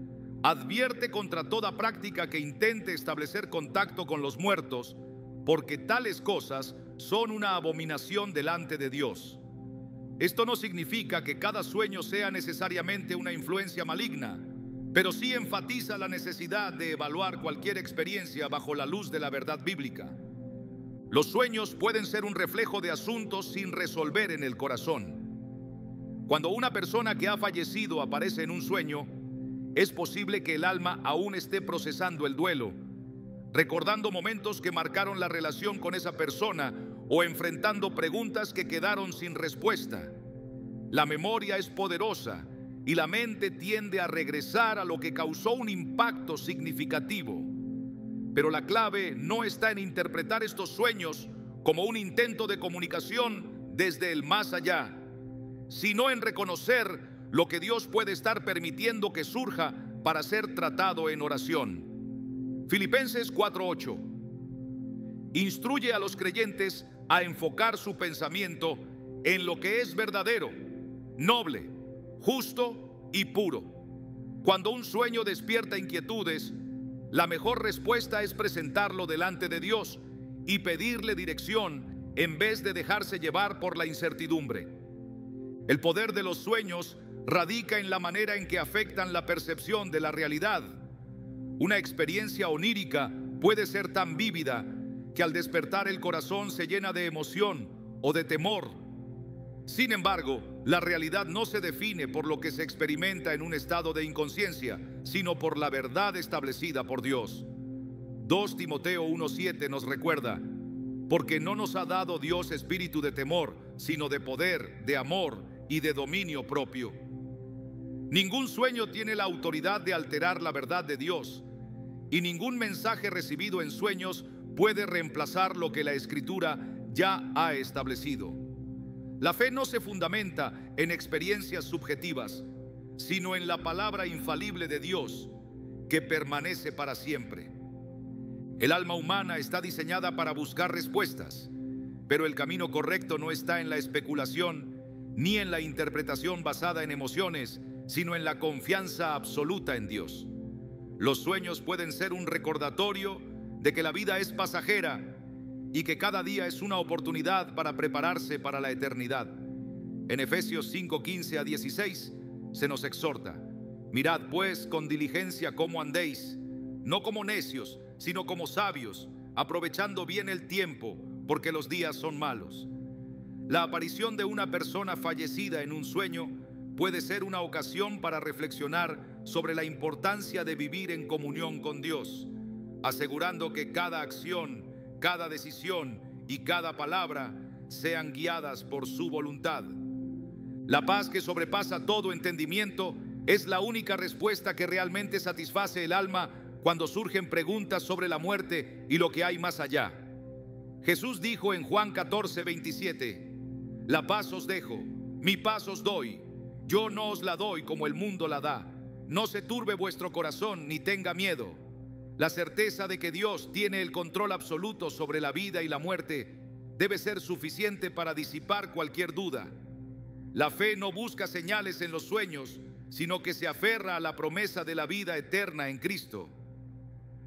advierte contra toda práctica que intente establecer contacto con los muertos, porque tales cosas son una abominación delante de Dios. Esto no significa que cada sueño sea necesariamente una influencia maligna, pero sí enfatiza la necesidad de evaluar cualquier experiencia bajo la luz de la verdad bíblica. Los sueños pueden ser un reflejo de asuntos sin resolver en el corazón. Cuando una persona que ha fallecido aparece en un sueño, es posible que el alma aún esté procesando el duelo, recordando momentos que marcaron la relación con esa persona o enfrentando preguntas que quedaron sin respuesta. La memoria es poderosa y la mente tiende a regresar a lo que causó un impacto significativo. Pero la clave no está en interpretar estos sueños como un intento de comunicación desde el más allá, sino en reconocer lo que Dios puede estar permitiendo que surja para ser tratado en oración. Filipenses 4:8 instruye a los creyentes a enfocar su pensamiento en lo que es verdadero, noble, justo y puro. Cuando un sueño despierta inquietudes, la mejor respuesta es presentarlo delante de Dios y pedirle dirección en vez de dejarse llevar por la incertidumbre. El poder de los sueños radica en la manera en que afectan la percepción de la realidad. Una experiencia onírica puede ser tan vívida que al despertar el corazón se llena de emoción o de temor. Sin embargo, la realidad no se define por lo que se experimenta en un estado de inconsciencia, sino por la verdad establecida por Dios. 2 Timoteo 1:7 nos recuerda: porque no nos ha dado Dios espíritu de temor, sino de poder, de amor y de dominio propio. Ningún sueño tiene la autoridad de alterar la verdad de Dios, y ningún mensaje recibido en sueños puede reemplazar lo que la Escritura ya ha establecido. La fe no se fundamenta en experiencias subjetivas, sino en la palabra infalible de Dios, que permanece para siempre. El alma humana está diseñada para buscar respuestas, pero el camino correcto no está en la especulación ni en la interpretación basada en emociones, sino en la confianza absoluta en Dios. Los sueños pueden ser un recordatorio de que la vida es pasajera y que cada día es una oportunidad para prepararse para la eternidad. En Efesios 5:15 a 16 se nos exhorta: mirad pues con diligencia cómo andéis, no como necios, sino como sabios, aprovechando bien el tiempo, porque los días son malos. La aparición de una persona fallecida en un sueño puede ser una ocasión para reflexionar sobre la importancia de vivir en comunión con Dios, asegurando que cada acción, cada decisión y cada palabra sean guiadas por su voluntad. La paz que sobrepasa todo entendimiento es la única respuesta que realmente satisface el alma cuando surgen preguntas sobre la muerte y lo que hay más allá. Jesús dijo en Juan 14:27: la paz os dejo, mi paz os doy. Yo no os la doy como el mundo la da. No se turbe vuestro corazón ni tenga miedo. La certeza de que Dios tiene el control absoluto sobre la vida y la muerte debe ser suficiente para disipar cualquier duda. La fe no busca señales en los sueños, sino que se aferra a la promesa de la vida eterna en Cristo.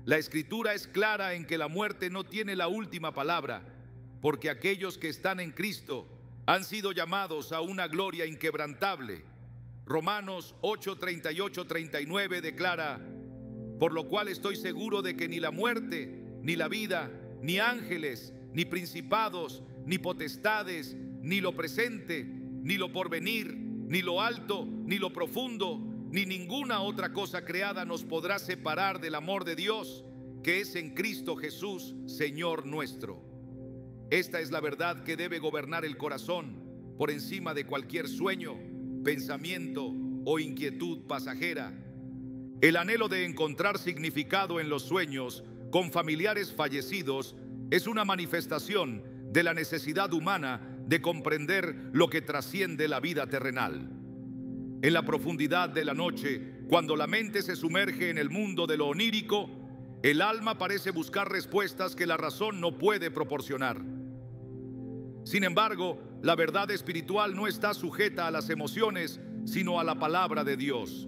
La Escritura es clara en que la muerte no tiene la última palabra, porque aquellos que están en Cristo han sido llamados a una gloria inquebrantable. Romanos 8:38-39 declara: por lo cual estoy seguro de que ni la muerte, ni la vida, ni ángeles, ni principados, ni potestades, ni lo presente, ni lo porvenir, ni lo alto, ni lo profundo, ni ninguna otra cosa creada nos podrá separar del amor de Dios, que es en Cristo Jesús, Señor nuestro. Esta es la verdad que debe gobernar el corazón por encima de cualquier sueño, pensamiento o inquietud pasajera. El anhelo de encontrar significado en los sueños con familiares fallecidos es una manifestación de la necesidad humana de comprender lo que trasciende la vida terrenal. En la profundidad de la noche, cuando la mente se sumerge en el mundo de lo onírico, el alma parece buscar respuestas que la razón no puede proporcionar. Sin embargo, la verdad espiritual no está sujeta a las emociones, sino a la palabra de Dios.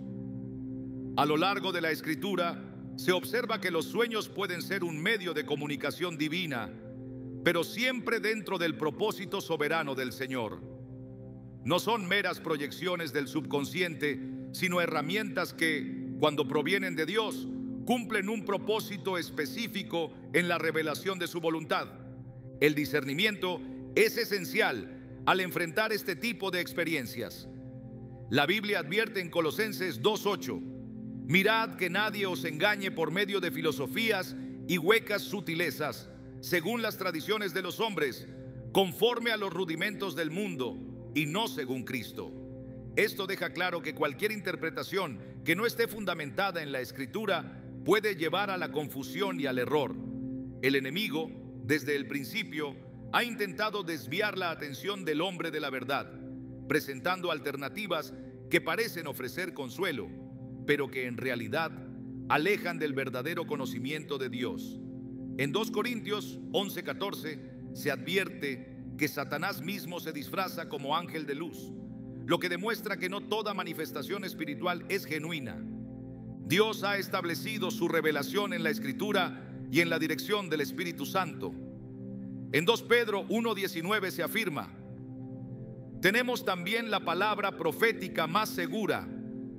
A lo largo de la Escritura, se observa que los sueños pueden ser un medio de comunicación divina, pero siempre dentro del propósito soberano del Señor. No son meras proyecciones del subconsciente, sino herramientas que, cuando provienen de Dios, cumplen un propósito específico en la revelación de su voluntad. El discernimiento es esencial al enfrentar este tipo de experiencias. La Biblia advierte en Colosenses 2:8: mirad que nadie os engañe por medio de filosofías y huecas sutilezas, según las tradiciones de los hombres, conforme a los rudimentos del mundo y no según Cristo. Esto deja claro que cualquier interpretación que no esté fundamentada en la Escritura puede llevar a la confusión y al error. El enemigo, desde el principio, ha intentado desviar la atención del hombre de la verdad, presentando alternativas que parecen ofrecer consuelo, pero que en realidad alejan del verdadero conocimiento de Dios. En 2 Corintios 11:14 se advierte que Satanás mismo se disfraza como ángel de luz, lo que demuestra que no toda manifestación espiritual es genuina. Dios ha establecido su revelación en la Escritura y en la dirección del Espíritu Santo. En 2 Pedro 1:19 se afirma: tenemos también la palabra profética más segura,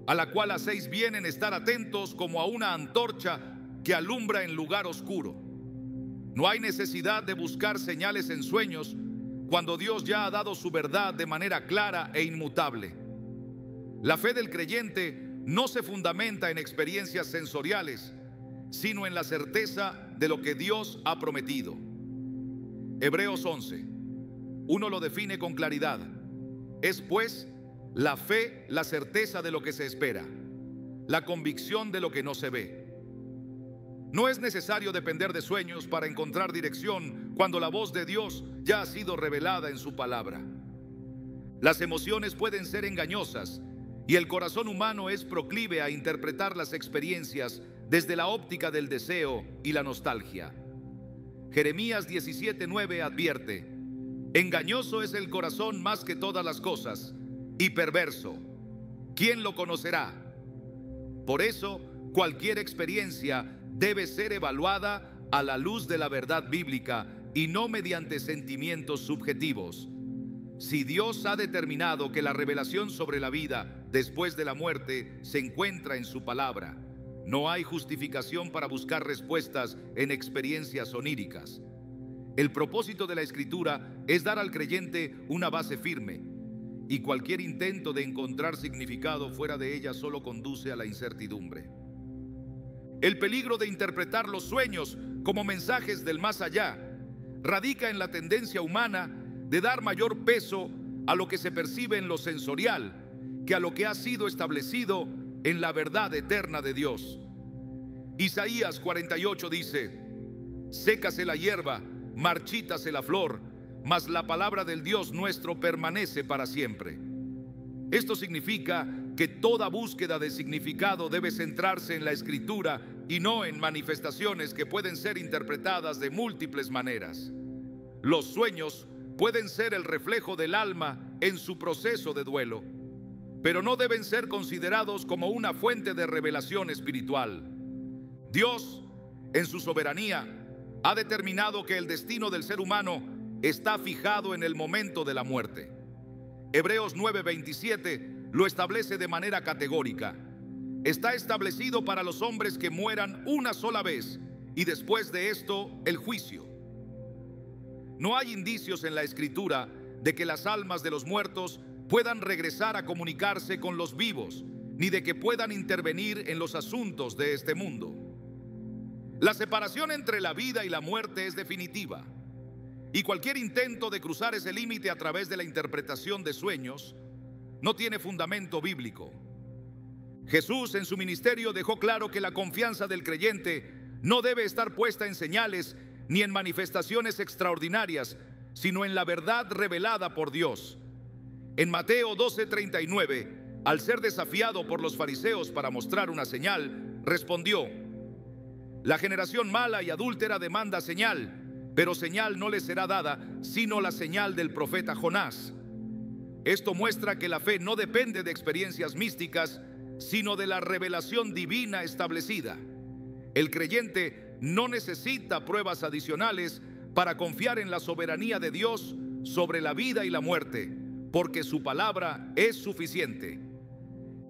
a la cual hacéis bien en estar atentos como a una antorcha que alumbra en lugar oscuro. No hay necesidad de buscar señales en sueños cuando Dios ya ha dado su verdad de manera clara e inmutable. La fe del creyente no se fundamenta en experiencias sensoriales, sino en la certeza de lo que Dios ha prometido. Hebreos 11:1 lo define con claridad: es pues la fe la certeza de lo que se espera, la convicción de lo que no se ve. No es necesario depender de sueños para encontrar dirección cuando la voz de Dios ya ha sido revelada en su palabra. Las emociones pueden ser engañosas y el corazón humano es proclive a interpretar las experiencias desde la óptica del deseo y la nostalgia. Jeremías 17:9 advierte: engañoso es el corazón más que todas las cosas y perverso. ¿Quién lo conocerá? Por eso, cualquier experiencia debe ser evaluada a la luz de la verdad bíblica y no mediante sentimientos subjetivos. Si Dios ha determinado que la revelación sobre la vida después de la muerte se encuentra en su palabra, no hay justificación para buscar respuestas en experiencias oníricas. El propósito de la Escritura es dar al creyente una base firme, y cualquier intento de encontrar significado fuera de ella solo conduce a la incertidumbre. El peligro de interpretar los sueños como mensajes del más allá radica en la tendencia humana de dar mayor peso a lo que se percibe en lo sensorial que a lo que ha sido establecido en la verdad eterna de Dios. Isaías 48 dice: sécase la hierba, marchítase la flor, mas la palabra del Dios nuestro permanece para siempre. Esto significa que toda búsqueda de significado debe centrarse en la Escritura y no en manifestaciones que pueden ser interpretadas de múltiples maneras. Los sueños pueden ser el reflejo del alma en su proceso de duelo, pero no deben ser considerados como una fuente de revelación espiritual. Dios, en su soberanía, ha determinado que el destino del ser humano está fijado en el momento de la muerte. Hebreos 9:27 lo establece de manera categórica. Está establecido para los hombres que mueran una sola vez y después de esto el juicio. No hay indicios en la Escritura de que las almas de los muertos puedan regresar a comunicarse con los vivos, ni de que puedan intervenir en los asuntos de este mundo. La separación entre la vida y la muerte es definitiva, y cualquier intento de cruzar ese límite a través de la interpretación de sueños no tiene fundamento bíblico. Jesús en su ministerio dejó claro que la confianza del creyente no debe estar puesta en señales ni en manifestaciones extraordinarias, sino en la verdad revelada por Dios. En Mateo 12:39, al ser desafiado por los fariseos para mostrar una señal, respondió: la generación mala y adúltera demanda señal, pero señal no le será dada, sino la señal del profeta Jonás. Esto muestra que la fe no depende de experiencias místicas, sino de la revelación divina establecida. El creyente no necesita pruebas adicionales para confiar en la soberanía de Dios sobre la vida y la muerte, porque su palabra es suficiente.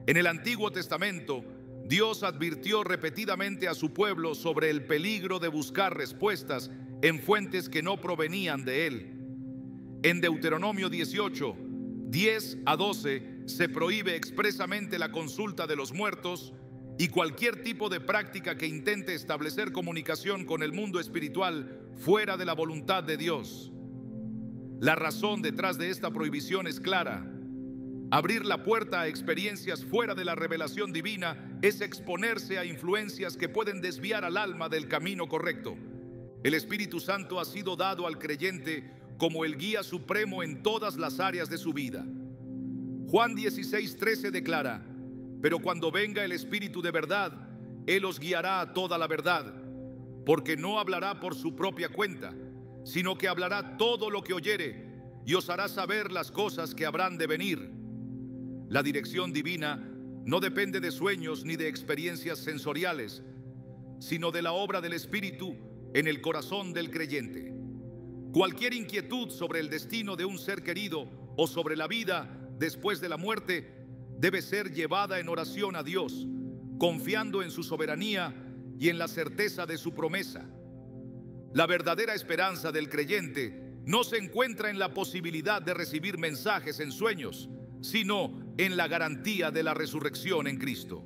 En el Antiguo Testamento, Dios advirtió repetidamente a su pueblo sobre el peligro de buscar respuestas en fuentes que no provenían de Él. En Deuteronomio 18, 10 a 12, se prohíbe expresamente la consulta de los muertos y cualquier tipo de práctica que intente establecer comunicación con el mundo espiritual fuera de la voluntad de Dios. La razón detrás de esta prohibición es clara. Abrir la puerta a experiencias fuera de la revelación divina es exponerse a influencias que pueden desviar al alma del camino correcto. El Espíritu Santo ha sido dado al creyente como el guía supremo en todas las áreas de su vida. Juan 16:13 declara: pero cuando venga el Espíritu de verdad, Él os guiará a toda la verdad, porque no hablará por su propia cuenta, sino que hablará todo lo que oyere y os hará saber las cosas que habrán de venir. La dirección divina no depende de sueños ni de experiencias sensoriales, sino de la obra del Espíritu en el corazón del creyente. Cualquier inquietud sobre el destino de un ser querido o sobre la vida después de la muerte debe ser llevada en oración a Dios, confiando en su soberanía y en la certeza de su promesa. La verdadera esperanza del creyente no se encuentra en la posibilidad de recibir mensajes en sueños, sino en la garantía de la resurrección en Cristo.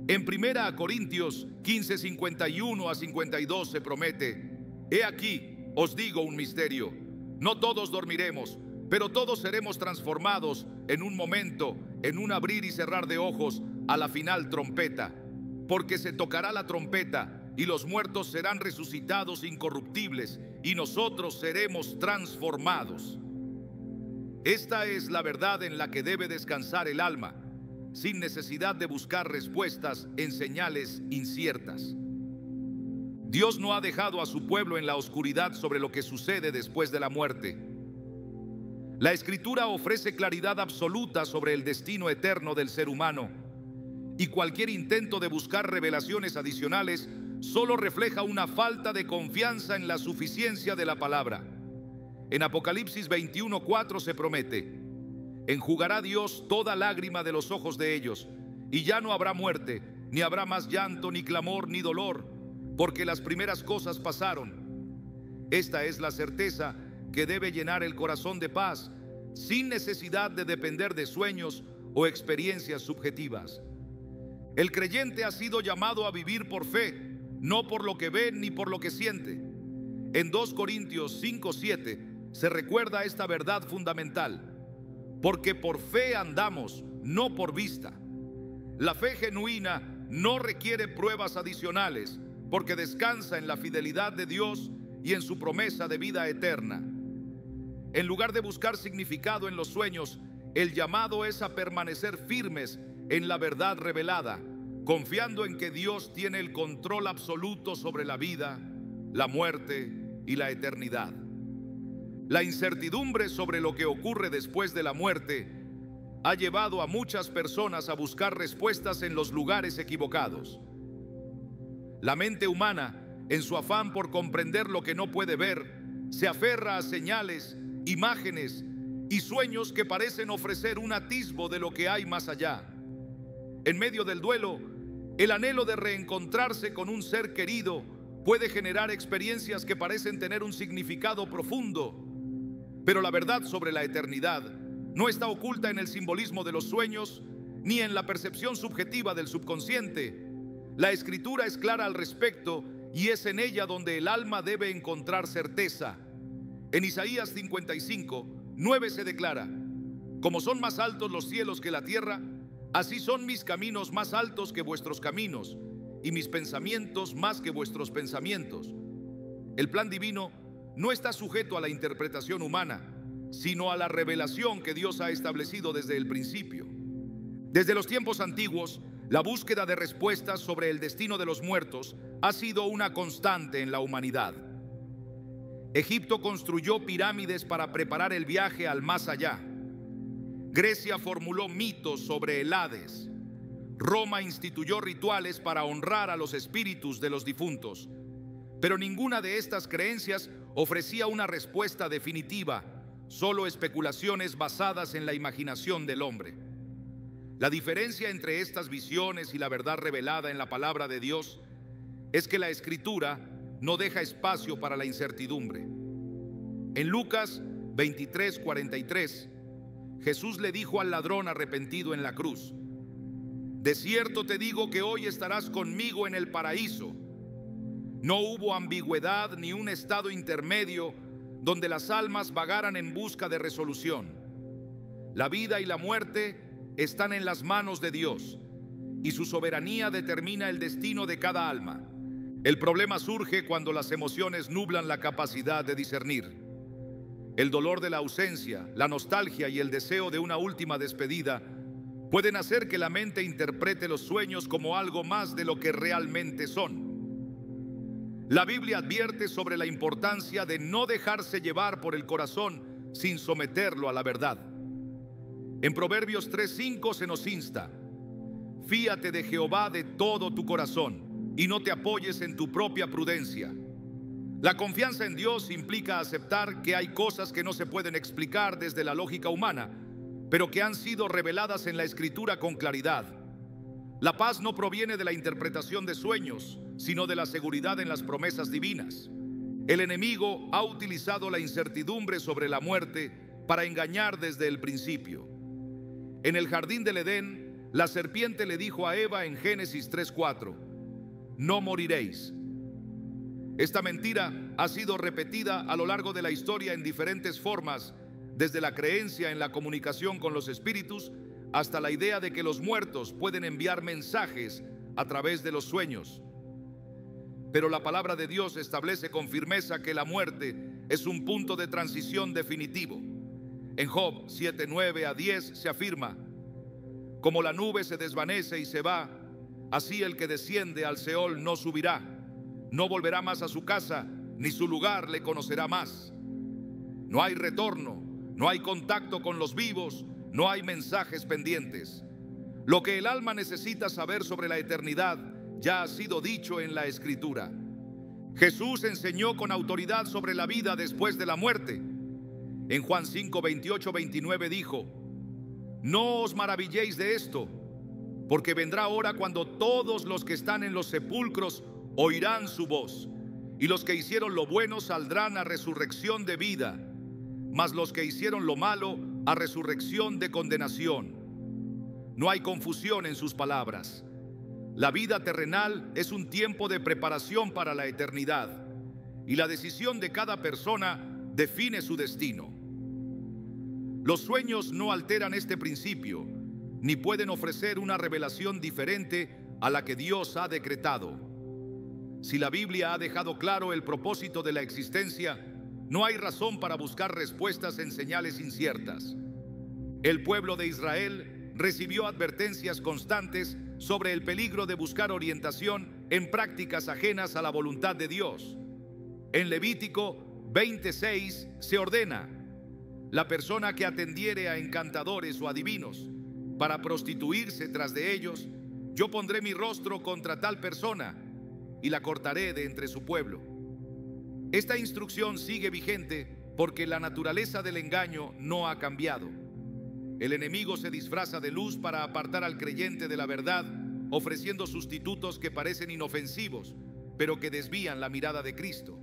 En 1 Corintios 15:51 a 52 se promete: he aquí, os digo un misterio, no todos dormiremos, pero todos seremos transformados en un momento, en un abrir y cerrar de ojos, a la final trompeta. Porque se tocará la trompeta, y los muertos serán resucitados incorruptibles, y nosotros seremos transformados. Esta es la verdad en la que debe descansar el alma, sin necesidad de buscar respuestas en señales inciertas. Dios no ha dejado a su pueblo en la oscuridad sobre lo que sucede después de la muerte. La Escritura ofrece claridad absoluta sobre el destino eterno del ser humano, y cualquier intento de buscar revelaciones adicionales solo refleja una falta de confianza en la suficiencia de la palabra. En Apocalipsis 21:4 se promete: enjugará Dios toda lágrima de los ojos de ellos, y ya no habrá muerte, ni habrá más llanto, ni clamor, ni dolor, porque las primeras cosas pasaron. Esta es la certeza que debe llenar el corazón de paz, sin necesidad de depender de sueños o experiencias subjetivas. El creyente ha sido llamado a vivir por fe, no por lo que ve ni por lo que siente. En 2 Corintios 5:7 se recuerda esta verdad fundamental: porque por fe andamos, no por vista. La fe genuina no requiere pruebas adicionales, porque descansa en la fidelidad de Dios y en su promesa de vida eterna. En lugar de buscar significado en los sueños, el llamado es a permanecer firmes en la verdad revelada, confiando en que Dios tiene el control absoluto sobre la vida, la muerte y la eternidad. La incertidumbre sobre lo que ocurre después de la muerte ha llevado a muchas personas a buscar respuestas en los lugares equivocados. La mente humana, en su afán por comprender lo que no puede ver, se aferra a señales, imágenes y sueños que parecen ofrecer un atisbo de lo que hay más allá. En medio del duelo, el anhelo de reencontrarse con un ser querido puede generar experiencias que parecen tener un significado profundo. Pero la verdad sobre la eternidad no está oculta en el simbolismo de los sueños ni en la percepción subjetiva del subconsciente. La Escritura es clara al respecto y es en ella donde el alma debe encontrar certeza. En Isaías 55:9 se declara: como son más altos los cielos que la tierra, así son mis caminos más altos que vuestros caminos, y mis pensamientos más que vuestros pensamientos. El plan divino no está sujeto a la interpretación humana, sino a la revelación que Dios ha establecido desde el principio. Desde los tiempos antiguos, la búsqueda de respuestas sobre el destino de los muertos ha sido una constante en la humanidad. Egipto construyó pirámides para preparar el viaje al más allá. Grecia formuló mitos sobre el Hades. Roma instituyó rituales para honrar a los espíritus de los difuntos. Pero ninguna de estas creencias ofrecía una respuesta definitiva, solo especulaciones basadas en la imaginación del hombre. La diferencia entre estas visiones y la verdad revelada en la palabra de Dios es que la Escritura no deja espacio para la incertidumbre. En Lucas 23:43, Jesús le dijo al ladrón arrepentido en la cruz: de cierto te digo que hoy estarás conmigo en el paraíso. No hubo ambigüedad ni un estado intermedio donde las almas vagaran en busca de resolución. La vida y la muerte están en las manos de Dios, y su soberanía determina el destino de cada alma. El problema surge cuando las emociones nublan la capacidad de discernir. El dolor de la ausencia, la nostalgia y el deseo de una última despedida pueden hacer que la mente interprete los sueños como algo más de lo que realmente son. La Biblia advierte sobre la importancia de no dejarse llevar por el corazón sin someterlo a la verdad. En Proverbios 3:5 se nos insta: fíate de Jehová de todo tu corazón y no te apoyes en tu propia prudencia. La confianza en Dios implica aceptar que hay cosas que no se pueden explicar desde la lógica humana, pero que han sido reveladas en la Escritura con claridad. La paz no proviene de la interpretación de sueños, sino de la seguridad en las promesas divinas. El enemigo ha utilizado la incertidumbre sobre la muerte para engañar desde el principio. En el jardín del Edén, la serpiente le dijo a Eva en Génesis 3:4: no moriréis. Esta mentira ha sido repetida a lo largo de la historia en diferentes formas, desde la creencia en la comunicación con los espíritus hasta la idea de que los muertos pueden enviar mensajes a través de los sueños. Pero la palabra de Dios establece con firmeza que la muerte es un punto de transición definitivo. En Job 7:9-10 se afirma: como la nube se desvanece y se va, así el que desciende al Seol no subirá, no volverá más a su casa, ni su lugar le conocerá más. No hay retorno, no hay contacto con los vivos, no hay mensajes pendientes. Lo que el alma necesita saber sobre la eternidad ya ha sido dicho en la Escritura. Jesús enseñó con autoridad sobre la vida después de la muerte. En Juan 5:28-29 dijo: no os maravilléis de esto, porque vendrá hora cuando todos los que están en los sepulcros oirán su voz, y los que hicieron lo bueno saldrán a resurrección de vida, mas los que hicieron lo malo a resurrección de condenación. No hay confusión en sus palabras. La vida terrenal es un tiempo de preparación para la eternidad, y la decisión de cada persona define su destino. Los sueños no alteran este principio, ni pueden ofrecer una revelación diferente a la que Dios ha decretado. Si la Biblia ha dejado claro el propósito de la existencia, no hay razón para buscar respuestas en señales inciertas. El pueblo de Israel recibió advertencias constantes sobre el peligro de buscar orientación en prácticas ajenas a la voluntad de Dios. En Levítico 26 se ordena: la persona que atendiere a encantadores o adivinos para prostituirse tras de ellos, yo pondré mi rostro contra tal persona y la cortaré de entre su pueblo. Esta instrucción sigue vigente porque la naturaleza del engaño no ha cambiado. El enemigo se disfraza de luz para apartar al creyente de la verdad, ofreciendo sustitutos que parecen inofensivos, pero que desvían la mirada de Cristo.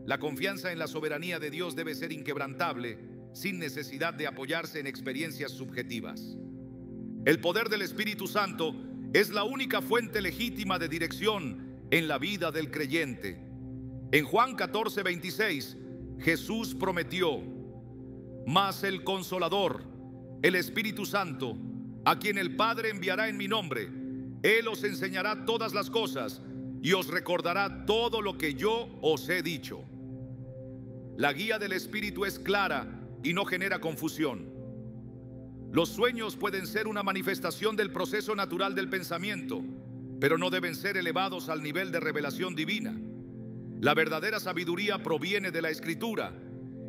La confianza en la soberanía de Dios debe ser inquebrantable, sin necesidad de apoyarse en experiencias subjetivas. El poder del Espíritu Santo es la única fuente legítima de dirección en la vida del creyente. En Juan 14:26, Jesús prometió: mas el Consolador, el Espíritu Santo, a quien el Padre enviará en mi nombre, Él os enseñará todas las cosas y os recordará todo lo que yo os he dicho. La guía del Espíritu es clara y no genera confusión. Los sueños pueden ser una manifestación del proceso natural del pensamiento, pero no deben ser elevados al nivel de revelación divina. La verdadera sabiduría proviene de la Escritura,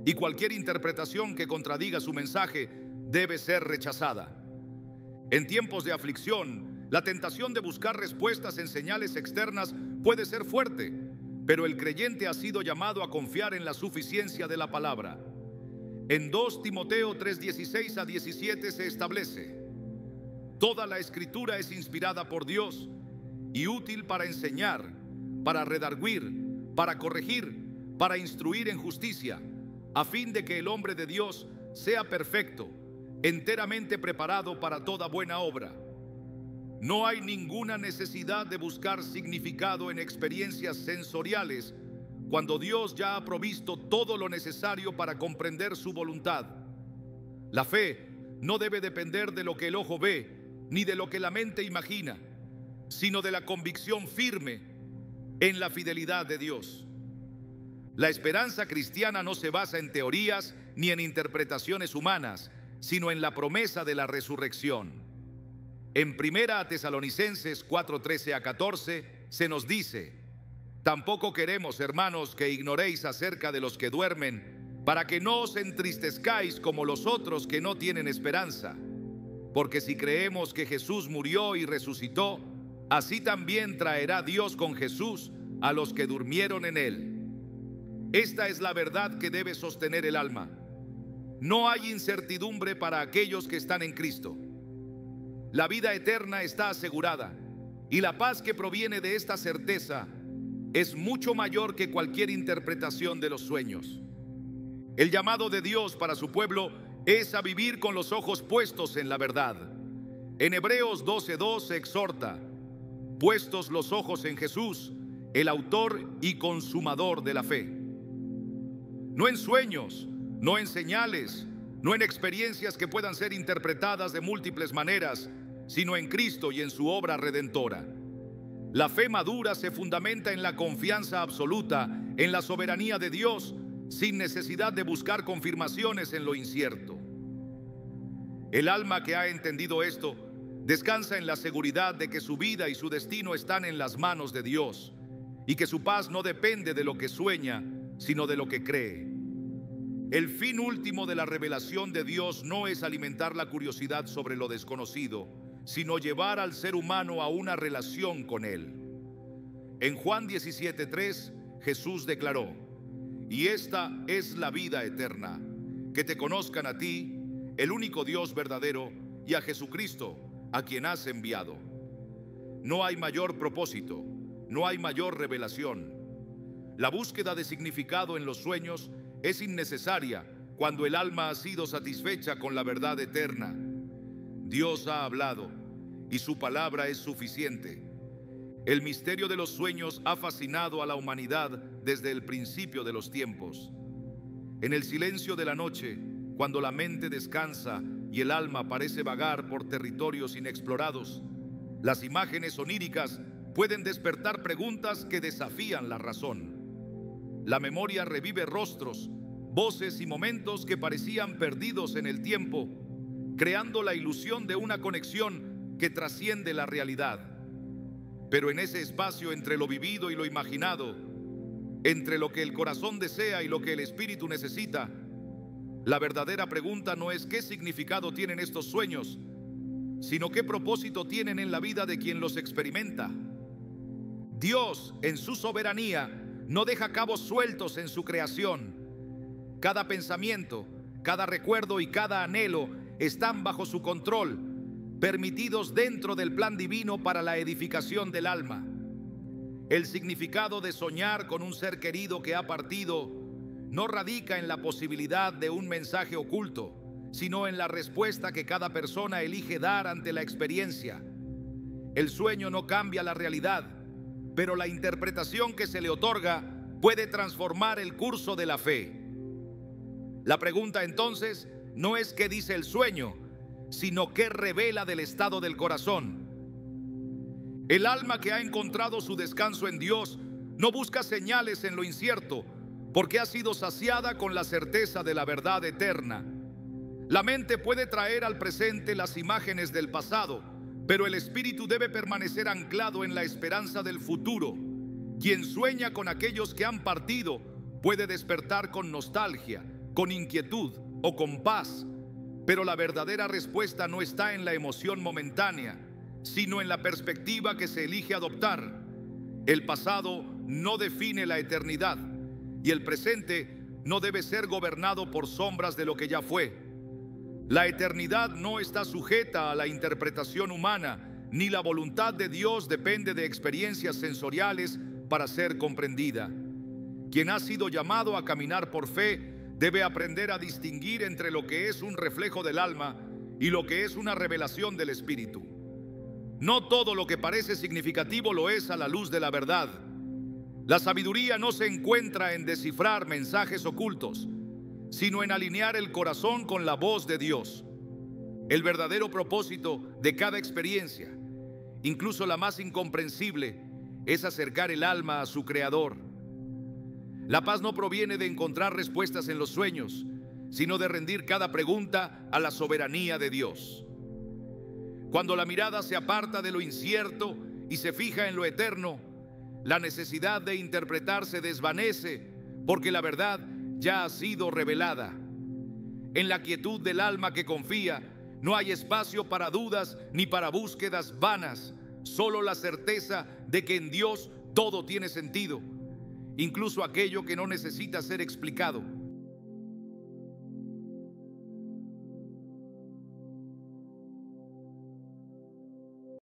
y cualquier interpretación que contradiga su mensaje debe ser rechazada. En tiempos de aflicción, la tentación de buscar respuestas en señales externas puede ser fuerte, pero el creyente ha sido llamado a confiar en la suficiencia de la palabra. En 2 Timoteo 3:16-17 se establece: toda la Escritura es inspirada por Dios y útil para enseñar, para redarguir, para corregir, para instruir en justicia, a fin de que el hombre de Dios sea perfecto, enteramente preparado para toda buena obra. No hay ninguna necesidad de buscar significado en experiencias sensoriales cuando Dios ya ha provisto todo lo necesario para comprender su voluntad. La fe no debe depender de lo que el ojo ve, ni de lo que la mente imagina, sino de la convicción firme en la fidelidad de Dios. La esperanza cristiana no se basa en teorías ni en interpretaciones humanas, sino en la promesa de la resurrección. En 1 Tesalonicenses 4:13-14 se nos dice: tampoco queremos, hermanos, que ignoréis acerca de los que duermen, para que no os entristezcáis como los otros que no tienen esperanza. Porque si creemos que Jesús murió y resucitó, así también traerá Dios con Jesús a los que durmieron en él. Esta es la verdad que debe sostener el alma. No hay incertidumbre para aquellos que están en Cristo. La vida eterna está asegurada, y la paz que proviene de esta certeza es mucho mayor que cualquier interpretación de los sueños. El llamado de Dios para su pueblo es a vivir con los ojos puestos en la verdad. En Hebreos 12:2 se exhorta: puestos los ojos en Jesús, el autor y consumador de la fe. No en sueños, no en señales, no en experiencias que puedan ser interpretadas de múltiples maneras, sino en Cristo y en su obra redentora. La fe madura se fundamenta en la confianza absoluta en la soberanía de Dios, sin necesidad de buscar confirmaciones en lo incierto. El alma que ha entendido esto descansa en la seguridad de que su vida y su destino están en las manos de Dios, y que su paz no depende de lo que sueña, sino de lo que cree. El fin último de la revelación de Dios no es alimentar la curiosidad sobre lo desconocido, sino llevar al ser humano a una relación con Él. En Juan 17:3, Jesús declaró: y esta es la vida eterna, que te conozcan a ti, el único Dios verdadero, y a Jesucristo, a quien has enviado. No hay mayor propósito, no hay mayor revelación. La búsqueda de significado en los sueños es innecesaria cuando el alma ha sido satisfecha con la verdad eterna. Dios ha hablado y su palabra es suficiente. El misterio de los sueños ha fascinado a la humanidad desde el principio de los tiempos. En el silencio de la noche, cuando la mente descansa y el alma parece vagar por territorios inexplorados, las imágenes oníricas pueden despertar preguntas que desafían la razón. La memoria revive rostros, voces y momentos que parecían perdidos en el tiempo, creando la ilusión de una conexión que trasciende la realidad. Pero en ese espacio entre lo vivido y lo imaginado, entre lo que el corazón desea y lo que el espíritu necesita, la verdadera pregunta no es qué significado tienen estos sueños, sino qué propósito tienen en la vida de quien los experimenta. Dios, en su soberanía, no deja cabos sueltos en su creación. Cada pensamiento, cada recuerdo y cada anhelo están bajo su control, permitidos dentro del plan divino para la edificación del alma. El significado de soñar con un ser querido que ha partido no radica en la posibilidad de un mensaje oculto, sino en la respuesta que cada persona elige dar ante la experiencia. El sueño no cambia la realidad, pero la interpretación que se le otorga puede transformar el curso de la fe. La pregunta entonces no es qué dice el sueño, sino qué revela del estado del corazón. El alma que ha encontrado su descanso en Dios no busca señales en lo incierto, porque ha sido saciada con la certeza de la verdad eterna. La mente puede traer al presente las imágenes del pasado, pero el espíritu debe permanecer anclado en la esperanza del futuro. Quien sueña con aquellos que han partido puede despertar con nostalgia, con inquietud o con paz, pero la verdadera respuesta no está en la emoción momentánea, sino en la perspectiva que se elige adoptar. El pasado no define la eternidad y el presente no debe ser gobernado por sombras de lo que ya fue. La eternidad no está sujeta a la interpretación humana, ni la voluntad de Dios depende de experiencias sensoriales para ser comprendida. Quien ha sido llamado a caminar por fe debe aprender a distinguir entre lo que es un reflejo del alma y lo que es una revelación del espíritu. No todo lo que parece significativo lo es a la luz de la verdad. La sabiduría no se encuentra en descifrar mensajes ocultos, sino en alinear el corazón con la voz de Dios. El verdadero propósito de cada experiencia, incluso la más incomprensible, es acercar el alma a su Creador. La paz no proviene de encontrar respuestas en los sueños, sino de rendir cada pregunta a la soberanía de Dios. Cuando la mirada se aparta de lo incierto y se fija en lo eterno, la necesidad de interpretar se desvanece, porque la verdad ya ha sido revelada. En la quietud del alma que confía, no hay espacio para dudas ni para búsquedas vanas, solo la certeza de que en Dios todo tiene sentido, incluso aquello que no necesita ser explicado.